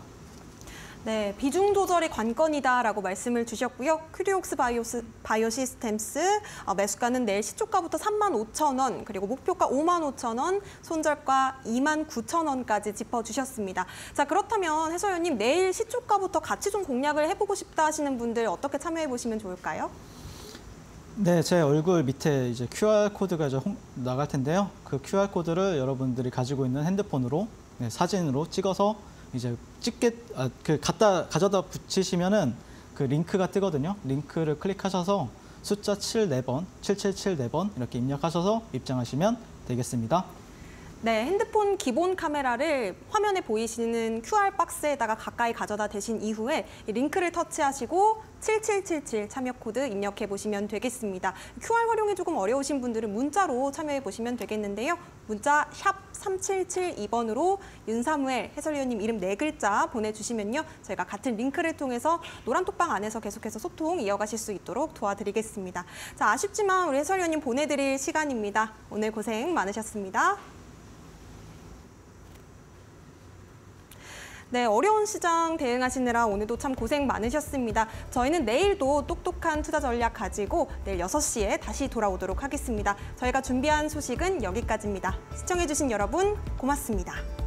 네, 비중 조절이 관건이다라고 말씀을 주셨고요. 큐리옥스 바이오 시스템스 매수가는 내일 시초가부터 35,000원, 그리고 목표가 55,000원, 손절가 29,000원까지 짚어주셨습니다. 자, 그렇다면 해설위원님, 내일 시초가부터 같이 좀 공략을 해보고 싶다 하시는 분들 어떻게 참여해 보시면 좋을까요? 네, 제 얼굴 밑에 이제 QR코드가 나갈 텐데요. 그 QR코드를 여러분들이 가지고 있는 핸드폰으로 사진으로 찍어서 이제 가져다 붙이시면은 그 링크가 뜨거든요. 링크를 클릭하셔서 숫자 7번, 777번 이렇게 입력하셔서 입장하시면 되겠습니다. 네, 핸드폰 기본 카메라를 화면에 보이시는 QR 박스에다가 가까이 가져다 대신 이후에 링크를 터치하시고 7777 참여 코드 입력해 보시면 되겠습니다. QR 활용이 조금 어려우신 분들은 문자로 참여해 보시면 되겠는데요. 문자 샵 3772번으로 윤사무엘 해설위원님 이름 4글자 보내주시면요. 저희가 같은 링크를 통해서 노란톡방 안에서 계속해서 소통 이어가실 수 있도록 도와드리겠습니다. 자, 아쉽지만 우리 해설위원님 보내드릴 시간입니다. 오늘 고생 많으셨습니다. 네, 어려운 시장 대응하시느라 오늘도 참 고생 많으셨습니다. 저희는 내일도 똑똑한 투자 전략 가지고 내일 6시에 다시 돌아오도록 하겠습니다. 저희가 준비한 소식은 여기까지입니다. 시청해주신 여러분 고맙습니다.